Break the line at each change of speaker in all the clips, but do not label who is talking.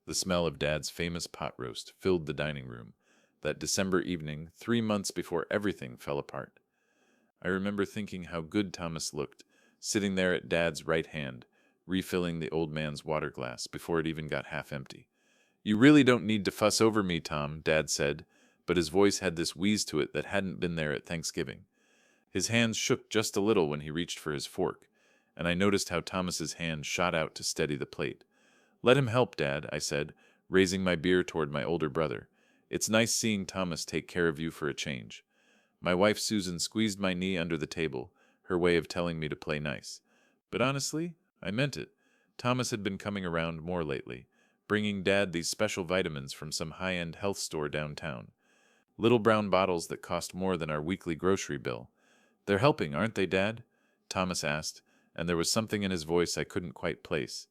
The smell of Dad's famous pot roast filled the dining room that December evening, 3 months before everything fell apart. I remember thinking how good Thomas looked, sitting there at Dad's right hand, refilling the old man's water glass before it even got half empty. "You really don't need to fuss over me, Tom," Dad said, but his voice had this wheeze to it that hadn't been there at Thanksgiving. His hands shook just a little when he reached for his fork, and I noticed how Thomas's hand shot out to steady the plate. "Let him help, Dad," I said, raising my beer toward my older brother. "It's nice seeing Thomas take care of you for a change." My wife Susan squeezed my knee under the table, her way of telling me to play nice. But honestly, I meant it. Thomas had been coming around more lately, bringing Dad these special vitamins from some high-end health store downtown. Little brown bottles that cost more than our weekly grocery bill. "They're helping, aren't they, Dad?" Thomas asked, and there was something in his voice I couldn't quite place.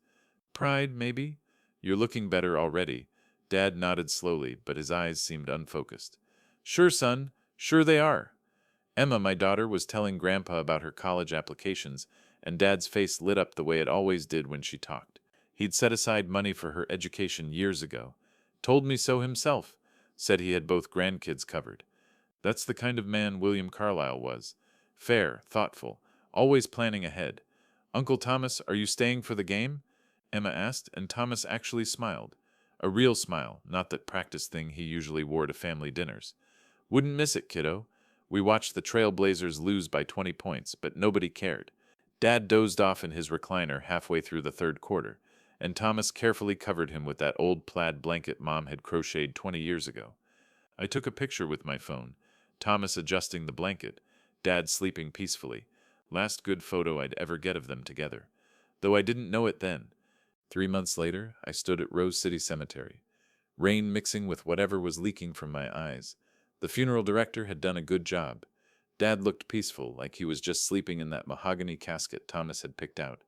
"Pride, maybe? You're looking better already." Dad nodded slowly, but his eyes seemed unfocused. "Sure, son. Sure they are." Emma, my daughter, was telling Grandpa about her college applications, and Dad's face lit up the way it always did when she talked. He'd set aside money for her education years ago. "Told me so himself," said he had both grandkids covered. That's the kind of man William Carlyle was. Fair, thoughtful, always planning ahead. "Uncle Thomas, are you staying for the game?" Emma asked, and Thomas actually smiled. A real smile, not that practice thing he usually wore to family dinners. "Wouldn't miss it, kiddo. We watched the Trailblazers lose by 20 points, but nobody cared." Dad dozed off in his recliner halfway through the third quarter, and Thomas carefully covered him with that old plaid blanket Mom had crocheted 20 years ago. I took a picture with my phone, Thomas adjusting the blanket, Dad sleeping peacefully. Last good photo I'd ever get of them together. Though I didn't know it then. 3 months later, I stood at Rose City Cemetery, rain mixing with whatever was leaking from my eyes. The funeral director had done a good job. Dad looked peaceful, like he was just sleeping in that mahogany casket Thomas had picked out.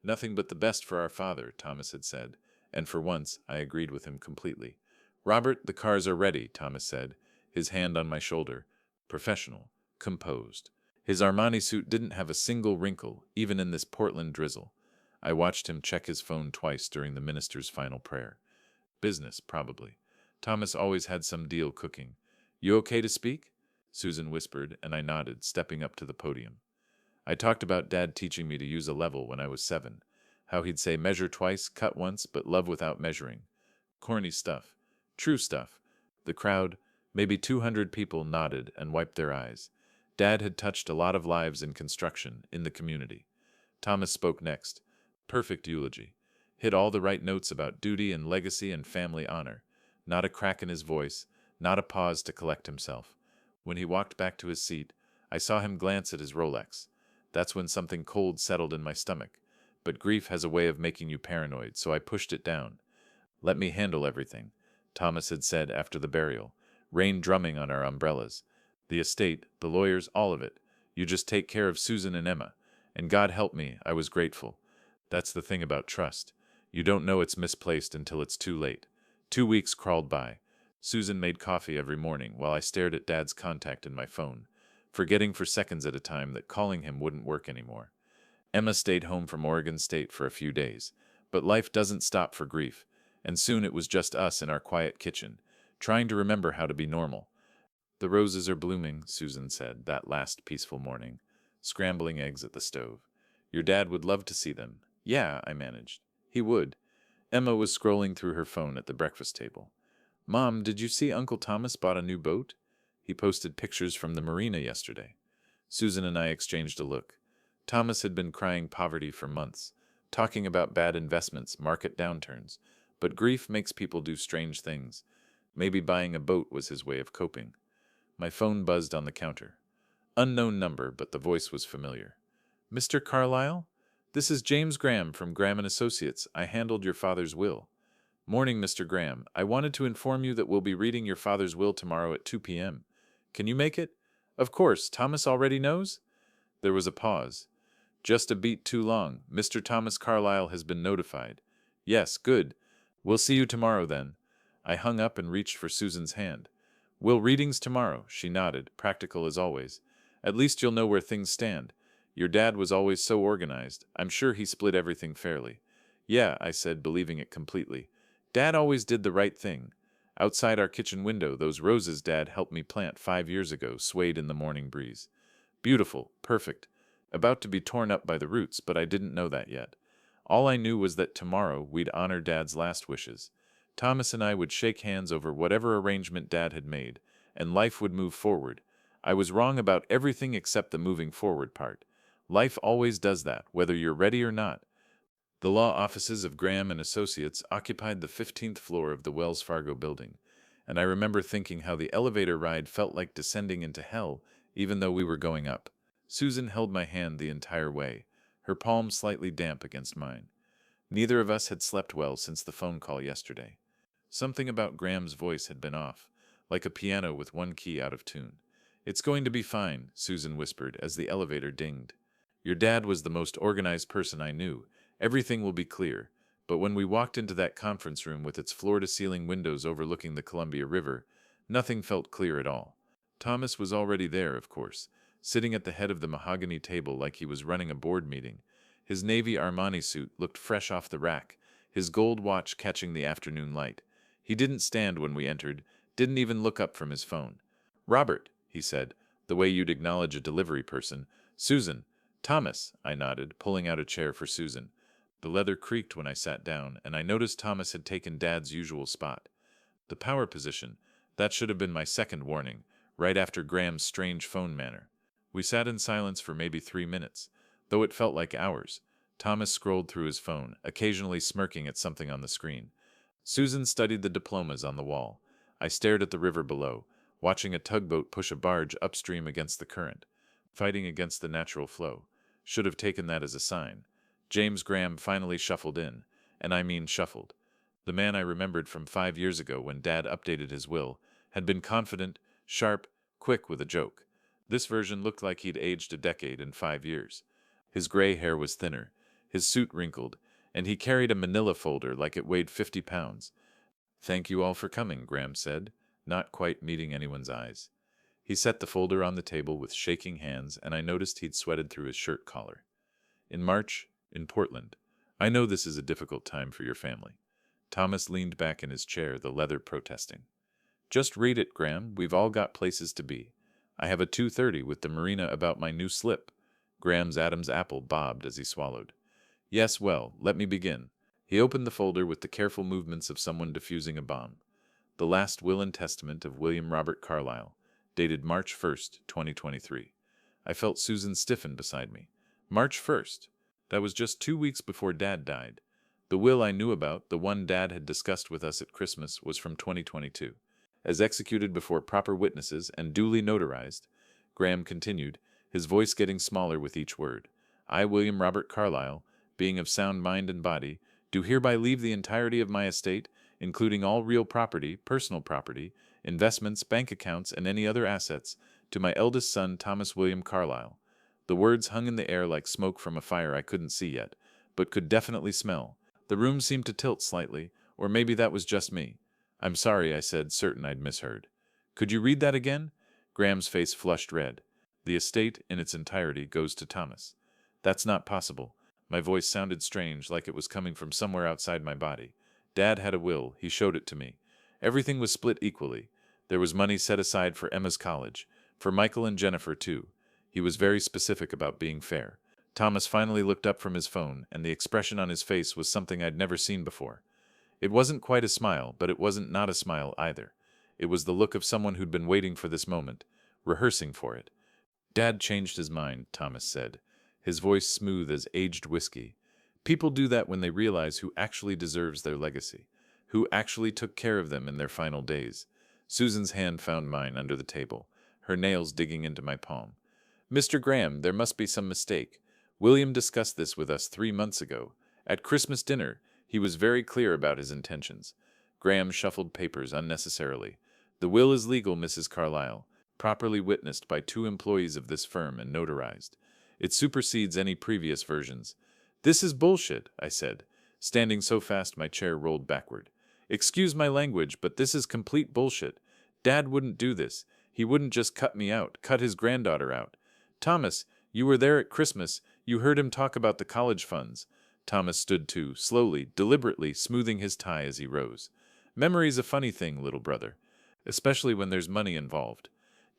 "Nothing but the best for our father," Thomas had said, and for once I agreed with him completely. "Robert, the cars are ready," Thomas said, his hand on my shoulder. Professional, composed. His Armani suit didn't have a single wrinkle, even in this Portland drizzle. I watched him check his phone twice during the minister's final prayer. Business, probably. Thomas always had some deal cooking. "You okay to speak?" Susan whispered, and I nodded, stepping up to the podium. I talked about Dad teaching me to use a level when I was 7, how he'd say measure twice, cut once, but love without measuring. Corny stuff. True stuff. The crowd, maybe 200 people, nodded and wiped their eyes. Dad had touched a lot of lives in construction, in the community. Thomas spoke next. Perfect eulogy. Hit all the right notes about duty and legacy and family honor. Not a crack in his voice, not a pause to collect himself. When he walked back to his seat, I saw him glance at his Rolex. That's when something cold settled in my stomach. But grief has a way of making you paranoid, so I pushed it down. "Let me handle everything," Thomas had said after the burial. "Rain drumming on our umbrellas. The estate, the lawyers, all of it. You just take care of Susan and Emma. And God help me, I was grateful. That's the thing about trust. You don't know it's misplaced until it's too late." 2 weeks crawled by. Susan made coffee every morning while I stared at Dad's contact in my phone, forgetting for seconds at a time that calling him wouldn't work anymore. Emma stayed home from Oregon State for a few days, but life doesn't stop for grief, and soon it was just us in our quiet kitchen, trying to remember how to be normal. "The roses are blooming," Susan said that last peaceful morning, scrambling eggs at the stove. "Your dad would love to see them." "Yeah," I managed. "He would." Emma was scrolling through her phone at the breakfast table. "Mom, did you see Uncle Thomas bought a new boat? He posted pictures from the marina yesterday." Susan and I exchanged a look. Thomas had been crying poverty for months, talking about bad investments, market downturns, but grief makes people do strange things. Maybe buying a boat was his way of coping. My phone buzzed on the counter. Unknown number, but the voice was familiar. "Mr. Carlyle? This is James Graham from Graham & Associates. I handled your father's will." "Morning, Mr. Graham. I wanted to inform you that we'll be reading your father's will tomorrow at 2 p.m. Can you make it?" "Of course. Thomas already knows?" There was a pause. "Just a beat too long. Mr. Thomas Carlyle has been notified." "Yes, good. We'll see you tomorrow then." I hung up and reached for Susan's hand. "Will readings tomorrow," she nodded, practical as always. "At least you'll know where things stand. Your dad was always so organized. I'm sure he split everything fairly." "Yeah," I said, believing it completely. Dad always did the right thing. Outside our kitchen window, those roses Dad helped me plant 5 years ago swayed in the morning breeze. Beautiful, perfect, about to be torn up by the roots, but I didn't know that yet. All I knew was that tomorrow we'd honor Dad's last wishes. Thomas and I would shake hands over whatever arrangement Dad had made, and life would move forward. I was wrong about everything except the moving forward part. Life always does that, whether you're ready or not. The law offices of Graham and Associates occupied the 15th floor of the Wells Fargo building, and I remember thinking how the elevator ride felt like descending into hell, even though we were going up. Susan held my hand the entire way, her palm slightly damp against mine. Neither of us had slept well since the phone call yesterday. Something about Graham's voice had been off, like a piano with one key out of tune. "It's going to be fine," Susan whispered as the elevator dinged. "Your dad was the most organized person I knew. Everything will be clear." But when we walked into that conference room with its floor-to-ceiling windows overlooking the Columbia River, nothing felt clear at all. Thomas was already there, of course, sitting at the head of the mahogany table like he was running a board meeting. His navy Armani suit looked fresh off the rack, his gold watch catching the afternoon light. He didn't stand when we entered, didn't even look up from his phone. "Robert," he said, the way you'd acknowledge a delivery person. "Susan." "Thomas," I nodded, pulling out a chair for Susan. The leather creaked when I sat down, and I noticed Thomas had taken Dad's usual spot. The power position, that should have been my second warning, right after Graham's strange phone manner. We sat in silence for maybe 3 minutes, though it felt like hours. Thomas scrolled through his phone, occasionally smirking at something on the screen. Susan studied the diplomas on the wall. I stared at the river below, watching a tugboat push a barge upstream against the current, fighting against the natural flow. Should have taken that as a sign. James Graham finally shuffled in, and I mean shuffled. The man I remembered from 5 years ago when Dad updated his will had been confident, sharp, quick with a joke. This version looked like he'd aged a decade in 5 years. His gray hair was thinner, his suit wrinkled, and he carried a manila folder like it weighed 50 pounds. "Thank you all for coming," Graham said, not quite meeting anyone's eyes. He set the folder on the table with shaking hands, and I noticed he'd sweated through his shirt collar. "In March, in Portland. I know this is a difficult time for your family." Thomas leaned back in his chair, the leather protesting. "Just read it, Graham. We've all got places to be. I have a 2:30 with the marina about my new slip." Graham's Adam's apple bobbed as he swallowed. "Yes, well, let me begin." He opened the folder with the careful movements of someone defusing a bomb. "The last will and testament of William Robert Carlyle, dated March 1st, 2023. I felt Susan stiffen beside me. March 1st. That was just 2 weeks before Dad died. The will I knew about, the one Dad had discussed with us at Christmas, was from 2022. As executed before proper witnesses and duly notarized," Graham continued, his voice getting smaller with each word, "I, William Robert Carlyle, being of sound mind and body, do hereby leave the entirety of my estate, including all real property, personal property, investments, bank accounts, and any other assets, to my eldest son, Thomas William Carlyle." The words hung in the air like smoke from a fire I couldn't see yet, but could definitely smell. The room seemed to tilt slightly, or maybe that was just me. "I'm sorry," I said, certain I'd misheard. "Could you read that again?" Graham's face flushed red. "The estate, in its entirety, goes to Thomas." "That's not possible." My voice sounded strange, like it was coming from somewhere outside my body. "Dad had a will. He showed it to me. Everything was split equally. There was money set aside for Emma's college, for Michael and Jennifer, too. He was very specific about being fair." Thomas finally looked up from his phone, and the expression on his face was something I'd never seen before. It wasn't quite a smile, but it wasn't not a smile either. It was the look of someone who'd been waiting for this moment, rehearsing for it. "Dad changed his mind," Thomas said, his voice smooth as aged whiskey. "People do that when they realize who actually deserves their legacy, who actually took care of them in their final days." Susan's hand found mine under the table, her nails digging into my palm. "Mr. Graham, there must be some mistake. William discussed this with us 3 months ago. At Christmas dinner, he was very clear about his intentions." Graham shuffled papers unnecessarily. "The will is legal, Mrs. Carlyle, properly witnessed by 2 employees of this firm and notarized. It supersedes any previous versions." "This is bullshit," I said, standing so fast my chair rolled backward. "Excuse my language, but this is complete bullshit. Dad wouldn't do this. He wouldn't just cut me out, cut his granddaughter out. Thomas, you were there at Christmas. You heard him talk about the college funds." Thomas stood too, slowly, deliberately, smoothing his tie as he rose. Memory's a funny thing, little brother, especially when there's money involved.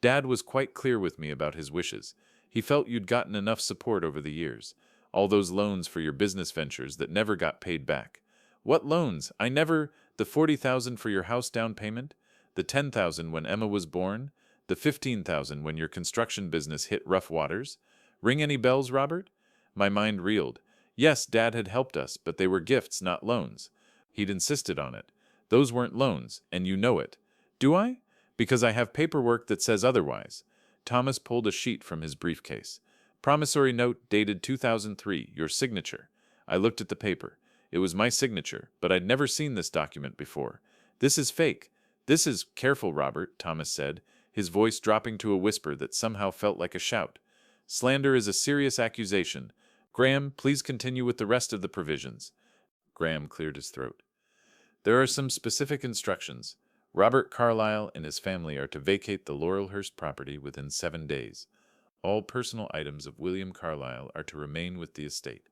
Dad was quite clear with me about his wishes. He felt you'd gotten enough support over the years. All those loans for your business ventures that never got paid back. What loans? The 40,000 for your house down payment? The 10,000 when Emma was born? The 15,000 when your construction business hit rough waters? Ring any bells, Robert? My mind reeled. Yes, Dad had helped us, but they were gifts, not loans. He'd insisted on it. Those weren't loans, and you know it. Do I? Because I have paperwork that says otherwise. Thomas pulled a sheet from his briefcase. Promissory note dated 2003, your signature. I looked at the paper. It was my signature, but I'd never seen this document before. This is fake. This is careful, Robert, Thomas said, his voice dropping to a whisper that somehow felt like a shout. Slander is a serious accusation. Graham, please continue with the rest of the provisions. Graham cleared his throat. There are some specific instructions. Robert Carlyle and his family are to vacate the Laurelhurst property within 7 days. All personal items of William Carlyle are to remain with the estate.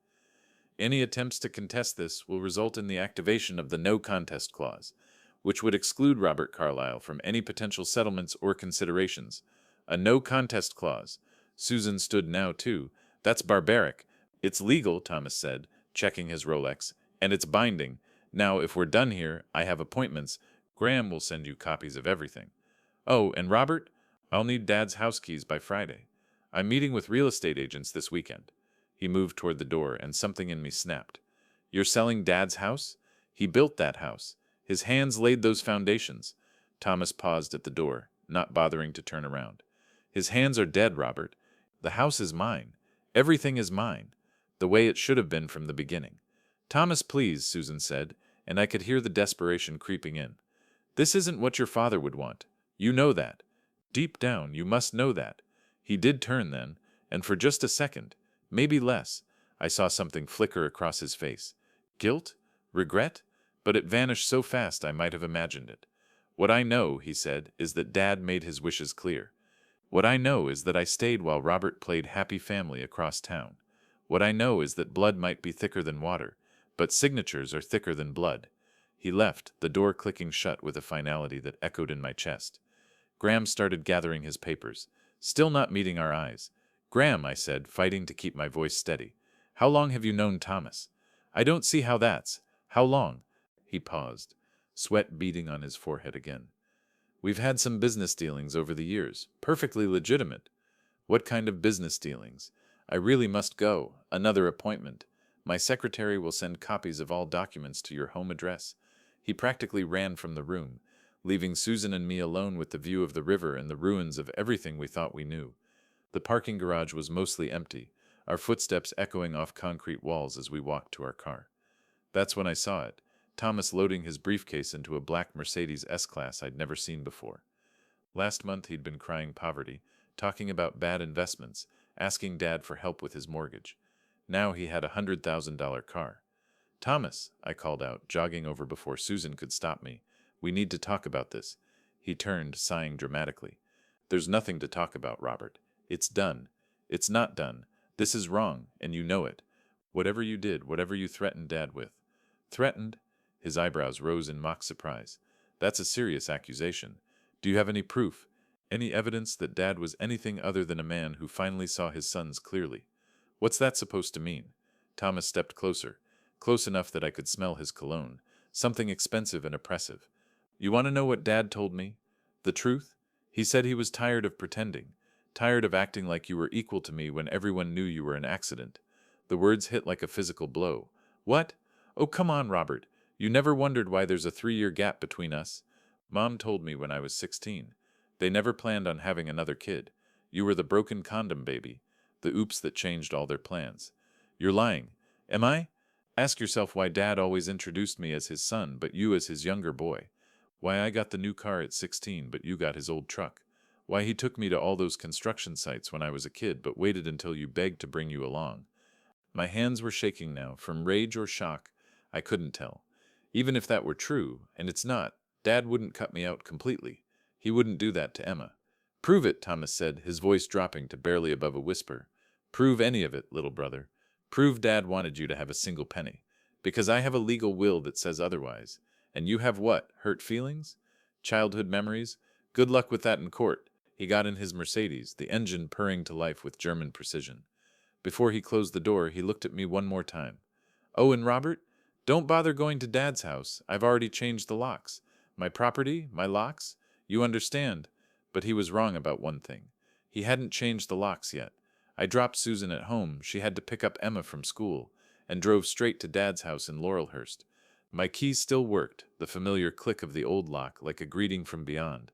Any attempts to contest this will result in the activation of the no contest clause, which would exclude Robert Carlyle from any potential settlements or considerations. A no contest clause. Susan stood now, too. That's barbaric. It's legal, Thomas said, checking his Rolex, and it's binding. Now, if we're done here, I have appointments. Graham will send you copies of everything. Oh, and Robert, I'll need Dad's house keys by Friday. I'm meeting with real estate agents this weekend. He moved toward the door, and something in me snapped. You're selling Dad's house? He built that house. His hands laid those foundations. Thomas paused at the door, not bothering to turn around. His hands are dead, Robert. The house is mine. Everything is mine. The way it should have been from the beginning. Thomas, please, Susan said, and I could hear the desperation creeping in. This isn't what your father would want. You know that. Deep down, you must know that. He did turn then, and for just a second, maybe less, I saw something flicker across his face. Guilt? Regret? But it vanished so fast I might have imagined it. What I know, he said, is that Dad made his wishes clear. What I know is that I stayed while Robert played happy family across town. What I know is that blood might be thicker than water, but signatures are thicker than blood. He left, the door clicking shut with a finality that echoed in my chest. Graham started gathering his papers, still not meeting our eyes. Graham, I said, fighting to keep my voice steady. How long have you known Thomas? I don't see how that's. How long? He paused, sweat beading on his forehead again. We've had some business dealings over the years, perfectly legitimate. What kind of business dealings? I really must go. Another appointment. My secretary will send copies of all documents to your home address. He practically ran from the room, leaving Susan and me alone with the view of the river and the ruins of everything we thought we knew. The parking garage was mostly empty, our footsteps echoing off concrete walls as we walked to our car. That's when I saw it, Thomas loading his briefcase into a black Mercedes S-Class I'd never seen before. Last month he'd been crying poverty, talking about bad investments, asking Dad for help with his mortgage. Now he had a $100,000 car. Thomas, I called out, jogging over before Susan could stop me. We need to talk about this. He turned, sighing dramatically. There's nothing to talk about, Robert. It's done. It's not done. This is wrong, and you know it. Whatever you did, whatever you threatened Dad with. Threatened? His eyebrows rose in mock surprise. That's a serious accusation. Do you have any proof? Any evidence that Dad was anything other than a man who finally saw his sons clearly? What's that supposed to mean? Thomas stepped closer, close enough that I could smell his cologne, something expensive and oppressive. You want to know what Dad told me? The truth? He said he was tired of pretending, tired of acting like you were equal to me when everyone knew you were an accident. The words hit like a physical blow. What? Oh, come on, Robert. You never wondered why there's a 3-year gap between us? Mom told me when I was 16. They never planned on having another kid. You were the broken condom baby, the oops that changed all their plans. You're lying. Am I? Ask yourself why Dad always introduced me as his son, but you as his younger boy. Why I got the new car at 16, but you got his old truck. Why he took me to all those construction sites when I was a kid, but waited until you begged to bring you along. My hands were shaking now, from rage or shock. I couldn't tell. Even if that were true, and it's not, Dad wouldn't cut me out completely. He wouldn't do that to Emma. Prove it, Thomas said, his voice dropping to barely above a whisper. Prove any of it, little brother. Prove Dad wanted you to have a single penny. Because I have a legal will that says otherwise. And you have what? Hurt feelings? Childhood memories? Good luck with that in court. He got in his Mercedes, the engine purring to life with German precision. Before he closed the door, he looked at me one more time. Oh, and Robert, don't bother going to Dad's house. I've already changed the locks. My property, my locks? You understand. But he was wrong about one thing. He hadn't changed the locks yet. I dropped Susan at home. She had to pick up Emma from school, and drove straight to Dad's house in Laurelhurst. My keys still worked, the familiar click of the old lock like a greeting from beyond.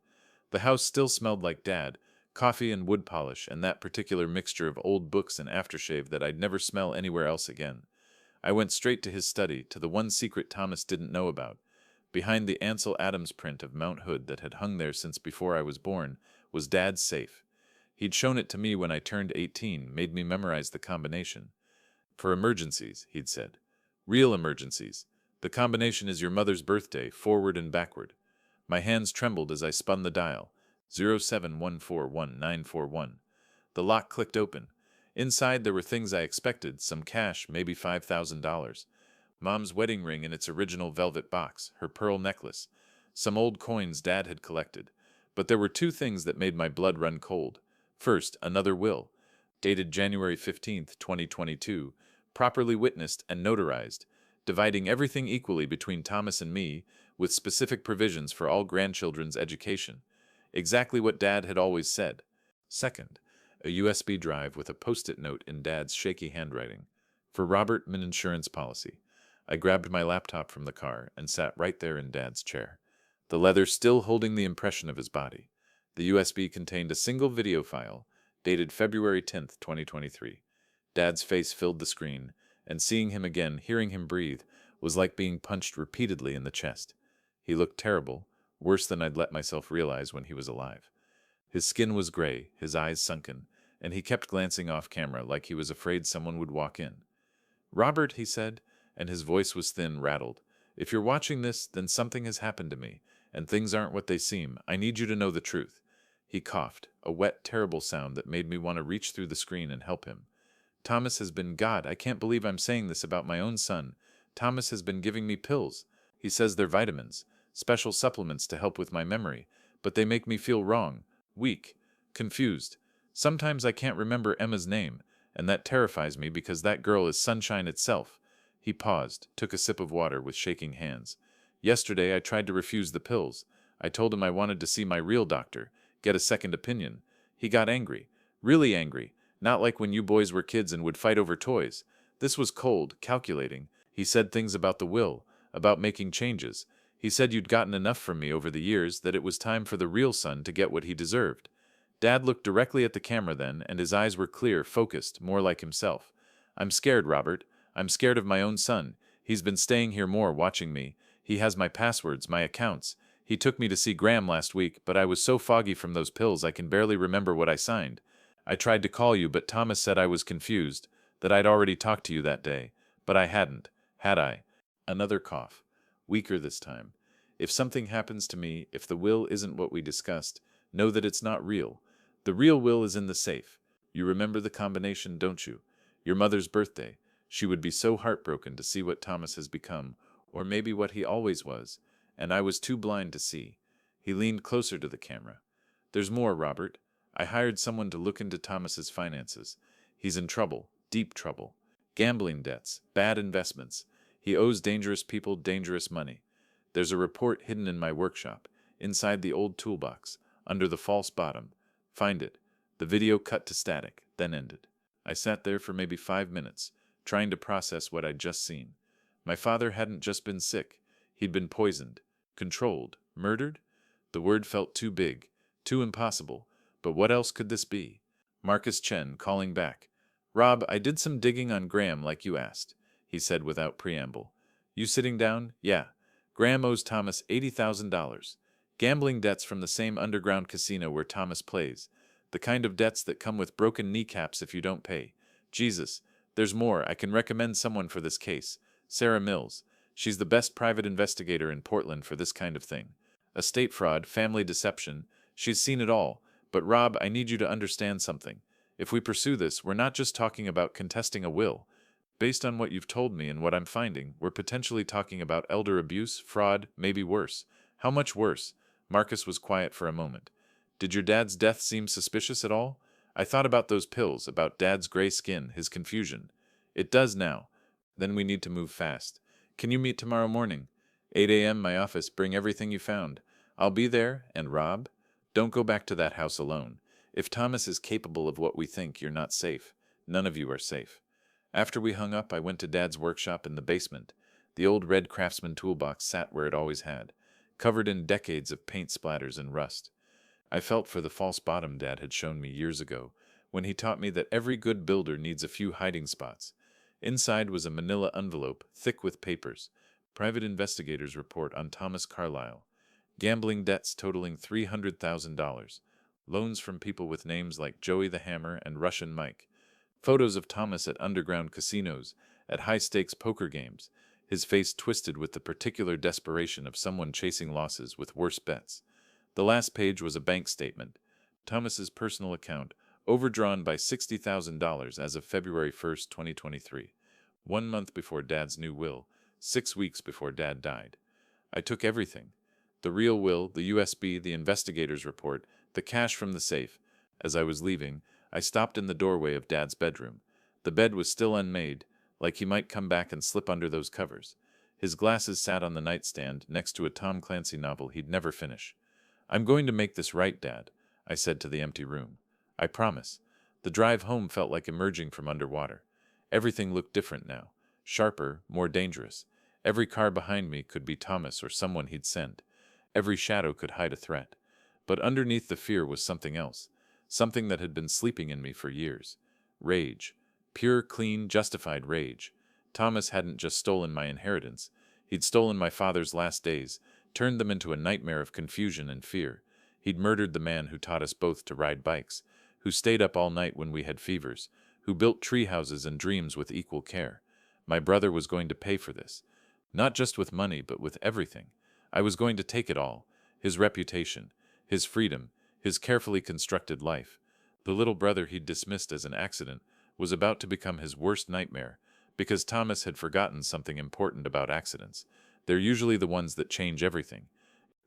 The house still smelled like Dad, coffee and wood polish, and that particular mixture of old books and aftershave that I'd never smell anywhere else again. I went straight to his study, to the one secret Thomas didn't know about. Behind the Ansel Adams print of Mount Hood that had hung there since before I was born was Dad's safe. He'd shown it to me when I turned 18, made me memorize the combination. For emergencies, he'd said. Real emergencies. The combination is your mother's birthday, forward and backward. My hands trembled as I spun the dial. 071419141. The lock clicked open. Inside there were things I expected, some cash, maybe $5,000. Mom's wedding ring in its original velvet box, her pearl necklace, some old coins Dad had collected. But there were two things that made my blood run cold. First, another will, dated January 15th, 2022, properly witnessed and notarized, dividing everything equally between Thomas and me, with specific provisions for all grandchildren's education. Exactly what Dad had always said. Second, a USB drive with a post-it note in Dad's shaky handwriting. For Robert, an insurance policy. I grabbed my laptop from the car and sat right there in Dad's chair, the leather still holding the impression of his body. The USB contained a single video file, dated February 10th, 2023. Dad's face filled the screen, and seeing him again, hearing him breathe, was like being punched repeatedly in the chest. He looked terrible, worse than I'd let myself realize when he was alive. His skin was gray, his eyes sunken, and he kept glancing off camera like he was afraid someone would walk in. Robert, he said, and his voice was thin, rattled. If you're watching this, then something has happened to me, and things aren't what they seem. I need you to know the truth. He coughed, a wet, terrible sound that made me want to reach through the screen and help him. Thomas has been, God, I can't believe I'm saying this about my own son. Thomas has been giving me pills. He says they're vitamins, special supplements to help with my memory, but they make me feel wrong, weak, confused. Sometimes I can't remember Emma's name, and that terrifies me because that girl is sunshine itself. He paused, took a sip of water with shaking hands. Yesterday I tried to refuse the pills. I told him I wanted to see my real doctor, get a second opinion. He got angry, really angry, not like when you boys were kids and would fight over toys. This was cold, calculating. He said things about the will, about making changes. He said you'd gotten enough from me over the years, that it was time for the real son to get what he deserved. Dad looked directly at the camera then, and his eyes were clear, focused, more like himself. I'm scared, Robert. I'm scared of my own son. He's been staying here more, watching me. He has my passwords, my accounts. He took me to see Graham last week, but I was so foggy from those pills I can barely remember what I signed. I tried to call you, but Thomas said I was confused, that I'd already talked to you that day. But I hadn't, had I? Another cough, weaker this time. If something happens to me, if the will isn't what we discussed, know that it's not real. The real will is in the safe. You remember the combination, don't you? Your mother's birthday. She would be so heartbroken to see what Thomas has become, or maybe what he always was, and I was too blind to see. He leaned closer to the camera. There's more, Robert. I hired someone to look into Thomas's finances. He's in trouble, deep trouble. Gambling debts, bad investments. He owes dangerous people dangerous money. There's a report hidden in my workshop, inside the old toolbox, under the false bottom. Find it. The video cut to static, then ended. I sat there for maybe 5 minutes, trying to process what I'd just seen. My father hadn't just been sick. He'd been poisoned, controlled, murdered. The word felt too big, too impossible. But what else could this be? Marcus Chen calling back. Rob, I did some digging on Graham like you asked, he said without preamble. You sitting down? Yeah. Graham owes Thomas $80,000. Gambling debts from the same underground casino where Thomas plays. The kind of debts that come with broken kneecaps if you don't pay. Jesus, there's more. I can recommend someone for this case. Sarah Mills. She's the best private investigator in Portland for this kind of thing. Estate fraud, family deception. She's seen it all. But Rob, I need you to understand something. If we pursue this, we're not just talking about contesting a will. Based on what you've told me and what I'm finding, we're potentially talking about elder abuse, fraud, maybe worse. How much worse? Marcus was quiet for a moment. Did your dad's death seem suspicious at all? I thought about those pills, about dad's gray skin, his confusion. It does now. Then we need to move fast. Can you meet tomorrow morning? 8 a.m. my office, bring everything you found. I'll be there, and Rob? Don't go back to that house alone. If Thomas is capable of what we think, you're not safe. None of you are safe. After we hung up, I went to Dad's workshop in the basement. The old red Craftsman toolbox sat where it always had, covered in decades of paint splatters and rust. I felt for the false bottom Dad had shown me years ago, when he taught me that every good builder needs a few hiding spots. Inside was a manila envelope, thick with papers. Private investigators' report on Thomas Carlyle. Gambling debts totaling $300,000. Loans from people with names like Joey the Hammer and Russian Mike. Photos of Thomas at underground casinos, at high-stakes poker games, his face twisted with the particular desperation of someone chasing losses with worse bets. The last page was a bank statement. Thomas's personal account, overdrawn by $60,000 as of February 1st, 2023. 1 month before Dad's new will, 6 weeks before Dad died. I took everything. The real will, the USB, the investigator's report, the cash from the safe. As I was leaving, I stopped in the doorway of Dad's bedroom. The bed was still unmade, like he might come back and slip under those covers. His glasses sat on the nightstand next to a Tom Clancy novel he'd never finish. I'm going to make this right, Dad, I said to the empty room. I promise. The drive home felt like emerging from underwater. Everything looked different now. Sharper, more dangerous. Every car behind me could be Thomas or someone he'd sent. Every shadow could hide a threat. But underneath the fear was something else. Something that had been sleeping in me for years. Rage. Pure, clean, justified rage. Thomas hadn't just stolen my inheritance. He'd stolen my father's last days, turned them into a nightmare of confusion and fear. He'd murdered the man who taught us both to ride bikes, who stayed up all night when we had fevers, who built tree houses and dreams with equal care. My brother was going to pay for this. Not just with money, but with everything. I was going to take it all. His reputation, his freedom, his carefully constructed life. The little brother he'd dismissed as an accident was about to become his worst nightmare, because Thomas had forgotten something important about accidents. They're usually the ones that change everything.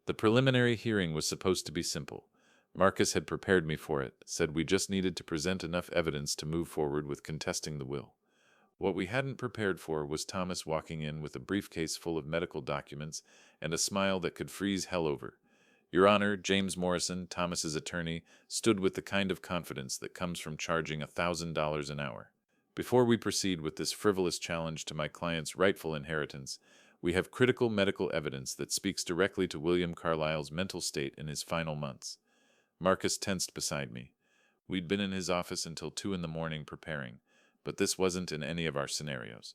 The preliminary hearing was supposed to be simple. Marcus had prepared me for it, said we just needed to present enough evidence to move forward with contesting the will. What we hadn't prepared for was Thomas walking in with a briefcase full of medical documents and a smile that could freeze hell over. Your Honor, James Morrison, Thomas's attorney, stood with the kind of confidence that comes from charging $1,000 an hour. Before we proceed with this frivolous challenge to my client's rightful inheritance, we have critical medical evidence that speaks directly to William Carlyle's mental state in his final months. Marcus tensed beside me. We'd been in his office until 2 in the morning preparing, but this wasn't in any of our scenarios.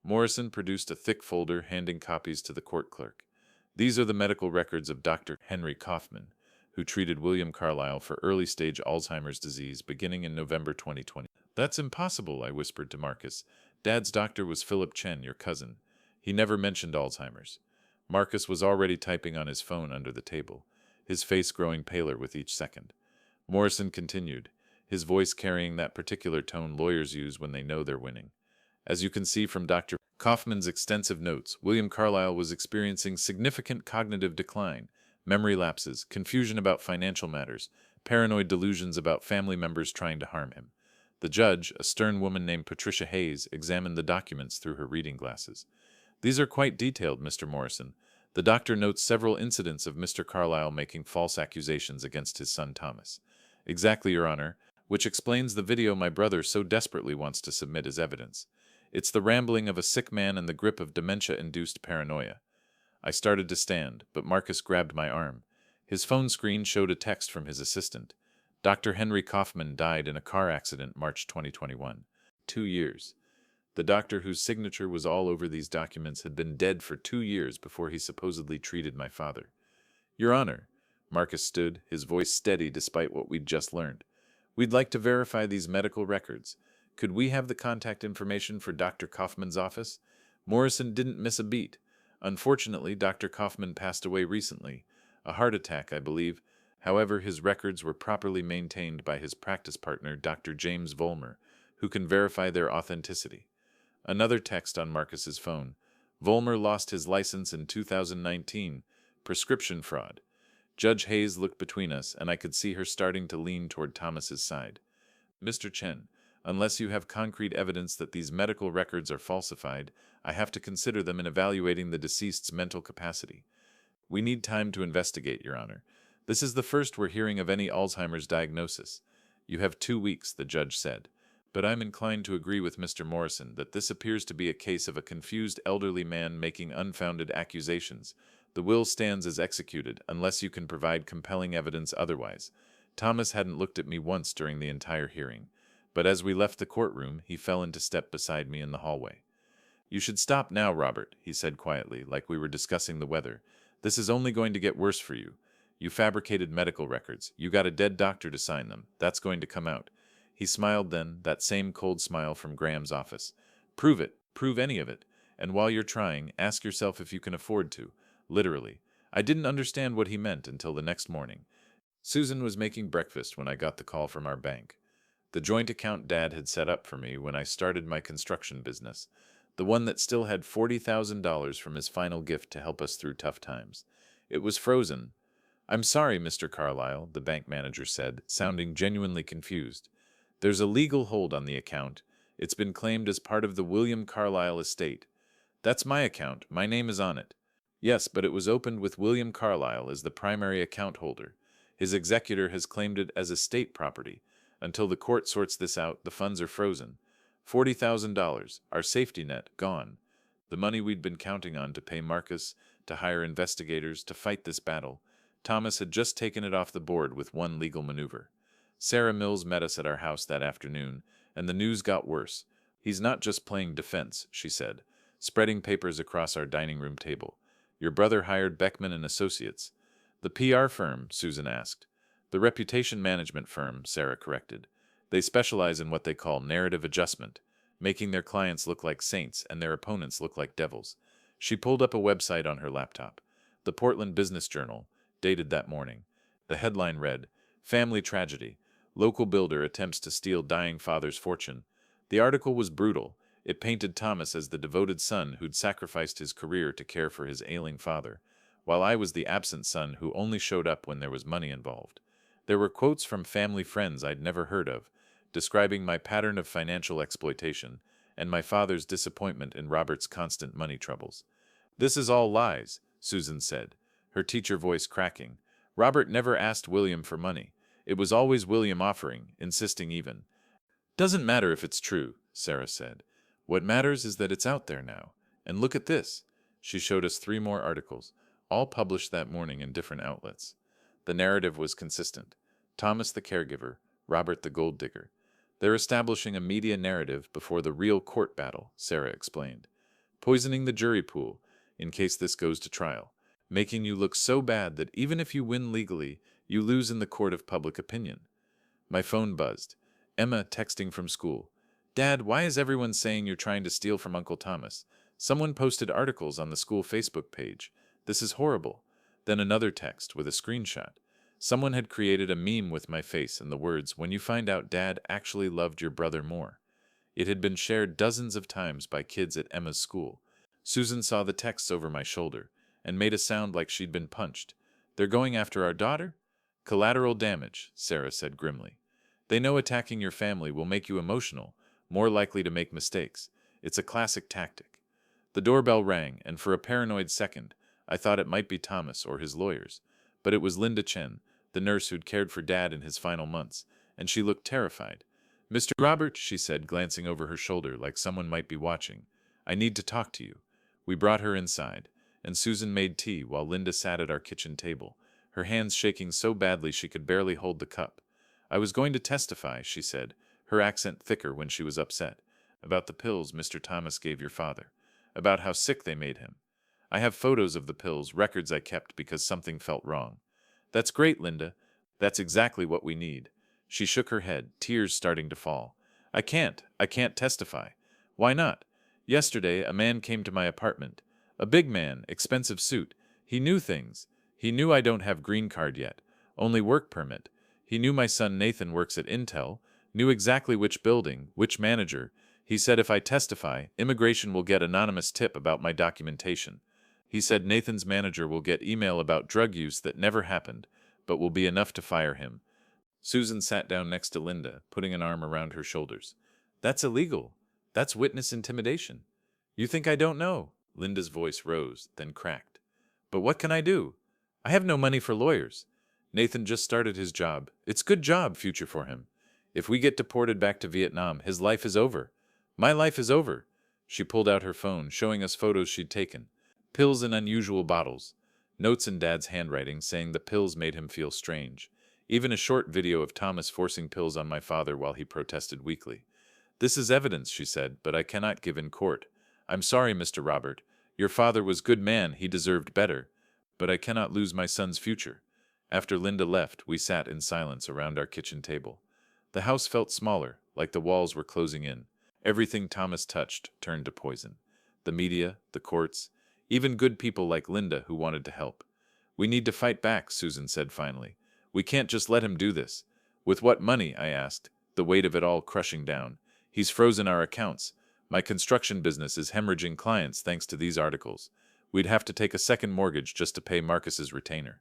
Morrison produced a thick folder, handing copies to the court clerk. These are the medical records of Dr. Henry Kaufman, who treated William Carlyle for early-stage Alzheimer's disease beginning in November 2020. That's impossible, I whispered to Marcus. Dad's doctor was Philip Chen, your cousin. He never mentioned Alzheimer's. Marcus was already typing on his phone under the table, his face growing paler with each second. Morrison continued, his voice carrying that particular tone lawyers use when they know they're winning. As you can see from Dr. Kaufman's extensive notes, William Carlyle was experiencing significant cognitive decline, memory lapses, confusion about financial matters, paranoid delusions about family members trying to harm him. The judge, a stern woman named Patricia Hayes, examined the documents through her reading glasses. These are quite detailed, Mr. Morrison. The doctor notes several incidents of Mr. Carlyle making false accusations against his son Thomas. Exactly, Your Honor, which explains the video my brother so desperately wants to submit as evidence. It's the rambling of a sick man in the grip of dementia-induced paranoia. I started to stand, but Marcus grabbed my arm. His phone screen showed a text from his assistant. Dr. Henry Kaufman died in a car accident March 2021. 2 years. The doctor whose signature was all over these documents had been dead for 2 years before he supposedly treated my father. Your Honor, Marcus stood, his voice steady despite what we'd just learned. We'd like to verify these medical records. Could we have the contact information for Dr. Kaufman's office? Morrison didn't miss a beat. Unfortunately, Dr. Kaufman passed away recently. A heart attack, I believe. However, his records were properly maintained by his practice partner, Dr. James Vollmer, who can verify their authenticity. Another text on Marcus's phone. Vollmer lost his license in 2019. Prescription fraud. Judge Hayes looked between us, and I could see her starting to lean toward Thomas's side. Mr. Chen, unless you have concrete evidence that these medical records are falsified, I have to consider them in evaluating the deceased's mental capacity. We need time to investigate, Your Honor. This is the first we're hearing of any Alzheimer's diagnosis. You have 2 weeks, the judge said. But I'm inclined to agree with Mr. Morrison that this appears to be a case of a confused elderly man making unfounded accusations. The will stands as executed unless you can provide compelling evidence otherwise. Thomas hadn't looked at me once during the entire hearing, but as we left the courtroom, he fell into step beside me in the hallway. You should stop now, Robert, he said quietly, like we were discussing the weather. This is only going to get worse for you. You fabricated medical records. You got a dead doctor to sign them. That's going to come out. He smiled then, that same cold smile from Graham's office. Prove it. Prove any of it. And while you're trying, ask yourself if you can afford to. Literally. I didn't understand what he meant until the next morning. Susan was making breakfast when I got the call from our bank. The joint account Dad had set up for me when I started my construction business. The one that still had $40,000 from his final gift to help us through tough times. It was frozen. I'm sorry, Mr. Carlyle, the bank manager said, sounding genuinely confused. There's a legal hold on the account. It's been claimed as part of the William Carlyle estate. That's my account. My name is on it. Yes, but it was opened with William Carlyle as the primary account holder. His executor has claimed it as estate property. Until the court sorts this out, the funds are frozen. $40,000, our safety net, gone. The money we'd been counting on to pay Marcus, to hire investigators, to fight this battle. Thomas had just taken it off the board with one legal maneuver. Sarah Mills met us at our house that afternoon, and the news got worse. He's not just playing defense, she said, spreading papers across our dining room table. Your brother hired Beckman and Associates. The PR firm, Susan asked. The reputation management firm, Sarah corrected. They specialize in what they call narrative adjustment, making their clients look like saints and their opponents look like devils. She pulled up a website on her laptop. The Portland Business Journal, dated that morning. The headline read, Family Tragedy. Local builder attempts to steal dying father's fortune. The article was brutal. It painted Thomas as the devoted son who'd sacrificed his career to care for his ailing father, while I was the absent son who only showed up when there was money involved. There were quotes from family friends I'd never heard of, describing my pattern of financial exploitation and my father's disappointment in Robert's constant money troubles. This is all lies, Susan said, her teacher voice cracking. Robert never asked William for money. It was always William offering, insisting even. Doesn't matter if it's true, Sarah said. What matters is that it's out there now. And look at this. She showed us 3 more articles, all published that morning in different outlets. The narrative was consistent. Thomas the caregiver, Robert the gold digger. They're establishing a media narrative before the real court battle, Sarah explained. Poisoning the jury pool, in case this goes to trial. Making you look so bad that even if you win legally, you lose in the court of public opinion. My phone buzzed. Emma texting from school. Dad, why is everyone saying you're trying to steal from Uncle Thomas? Someone posted articles on the school Facebook page. This is horrible. Then another text with a screenshot. Someone had created a meme with my face and the words, when you find out Dad actually loved your brother more. It had been shared dozens of times by kids at Emma's school. Susan saw the texts over my shoulder and made a sound like she'd been punched. They're going after our daughter? Collateral damage, Sarah said grimly. They know attacking your family will make you emotional, more likely to make mistakes. It's a classic tactic. The doorbell rang, and for a paranoid second, I thought it might be Thomas or his lawyers. But it was Linda Chen, the nurse who'd cared for Dad in his final months, and she looked terrified. Mr. Robert, she said, glancing over her shoulder like someone might be watching, I need to talk to you. We brought her inside, and Susan made tea while Linda sat at our kitchen table, her hands shaking so badly she could barely hold the cup. I was going to testify, she said, her accent thicker when she was upset, about the pills Mr. Thomas gave your father, about how sick they made him. I have photos of the pills, records I kept because something felt wrong. That's great, Linda. That's exactly what we need. She shook her head, tears starting to fall. I can't testify. Why not? Yesterday, a man came to my apartment. A big man, expensive suit. He knew things. He knew I don't have green card yet, only work permit. He knew my son Nathan works at Intel, knew exactly which building, which manager. He said if I testify, immigration will get anonymous tip about my documentation. He said Nathan's manager will get email about drug use that never happened, but will be enough to fire him. Susan sat down next to Linda, putting an arm around her shoulders. That's illegal. That's witness intimidation. You think I don't know? Linda's voice rose, then cracked. But what can I do? I have no money for lawyers. Nathan just started his job. It's good job future for him. If we get deported back to Vietnam, his life is over. My life is over. She pulled out her phone, showing us photos she'd taken. Pills in unusual bottles. Notes in Dad's handwriting saying the pills made him feel strange. Even a short video of Thomas forcing pills on my father while he protested weakly. This is evidence, she said, but I cannot give in court. I'm sorry, Mr. Robert. Your father was good man, he deserved better. But I cannot lose my son's future. After Linda left, we sat in silence around our kitchen table. The house felt smaller, like the walls were closing in. Everything Thomas touched turned to poison. The media, the courts, even good people like Linda who wanted to help. We need to fight back, Susan said finally. We can't just let him do this. With what money? I asked, the weight of it all crushing down. He's frozen our accounts. My construction business is hemorrhaging clients thanks to these articles. We'd have to take a second mortgage just to pay Marcus's retainer.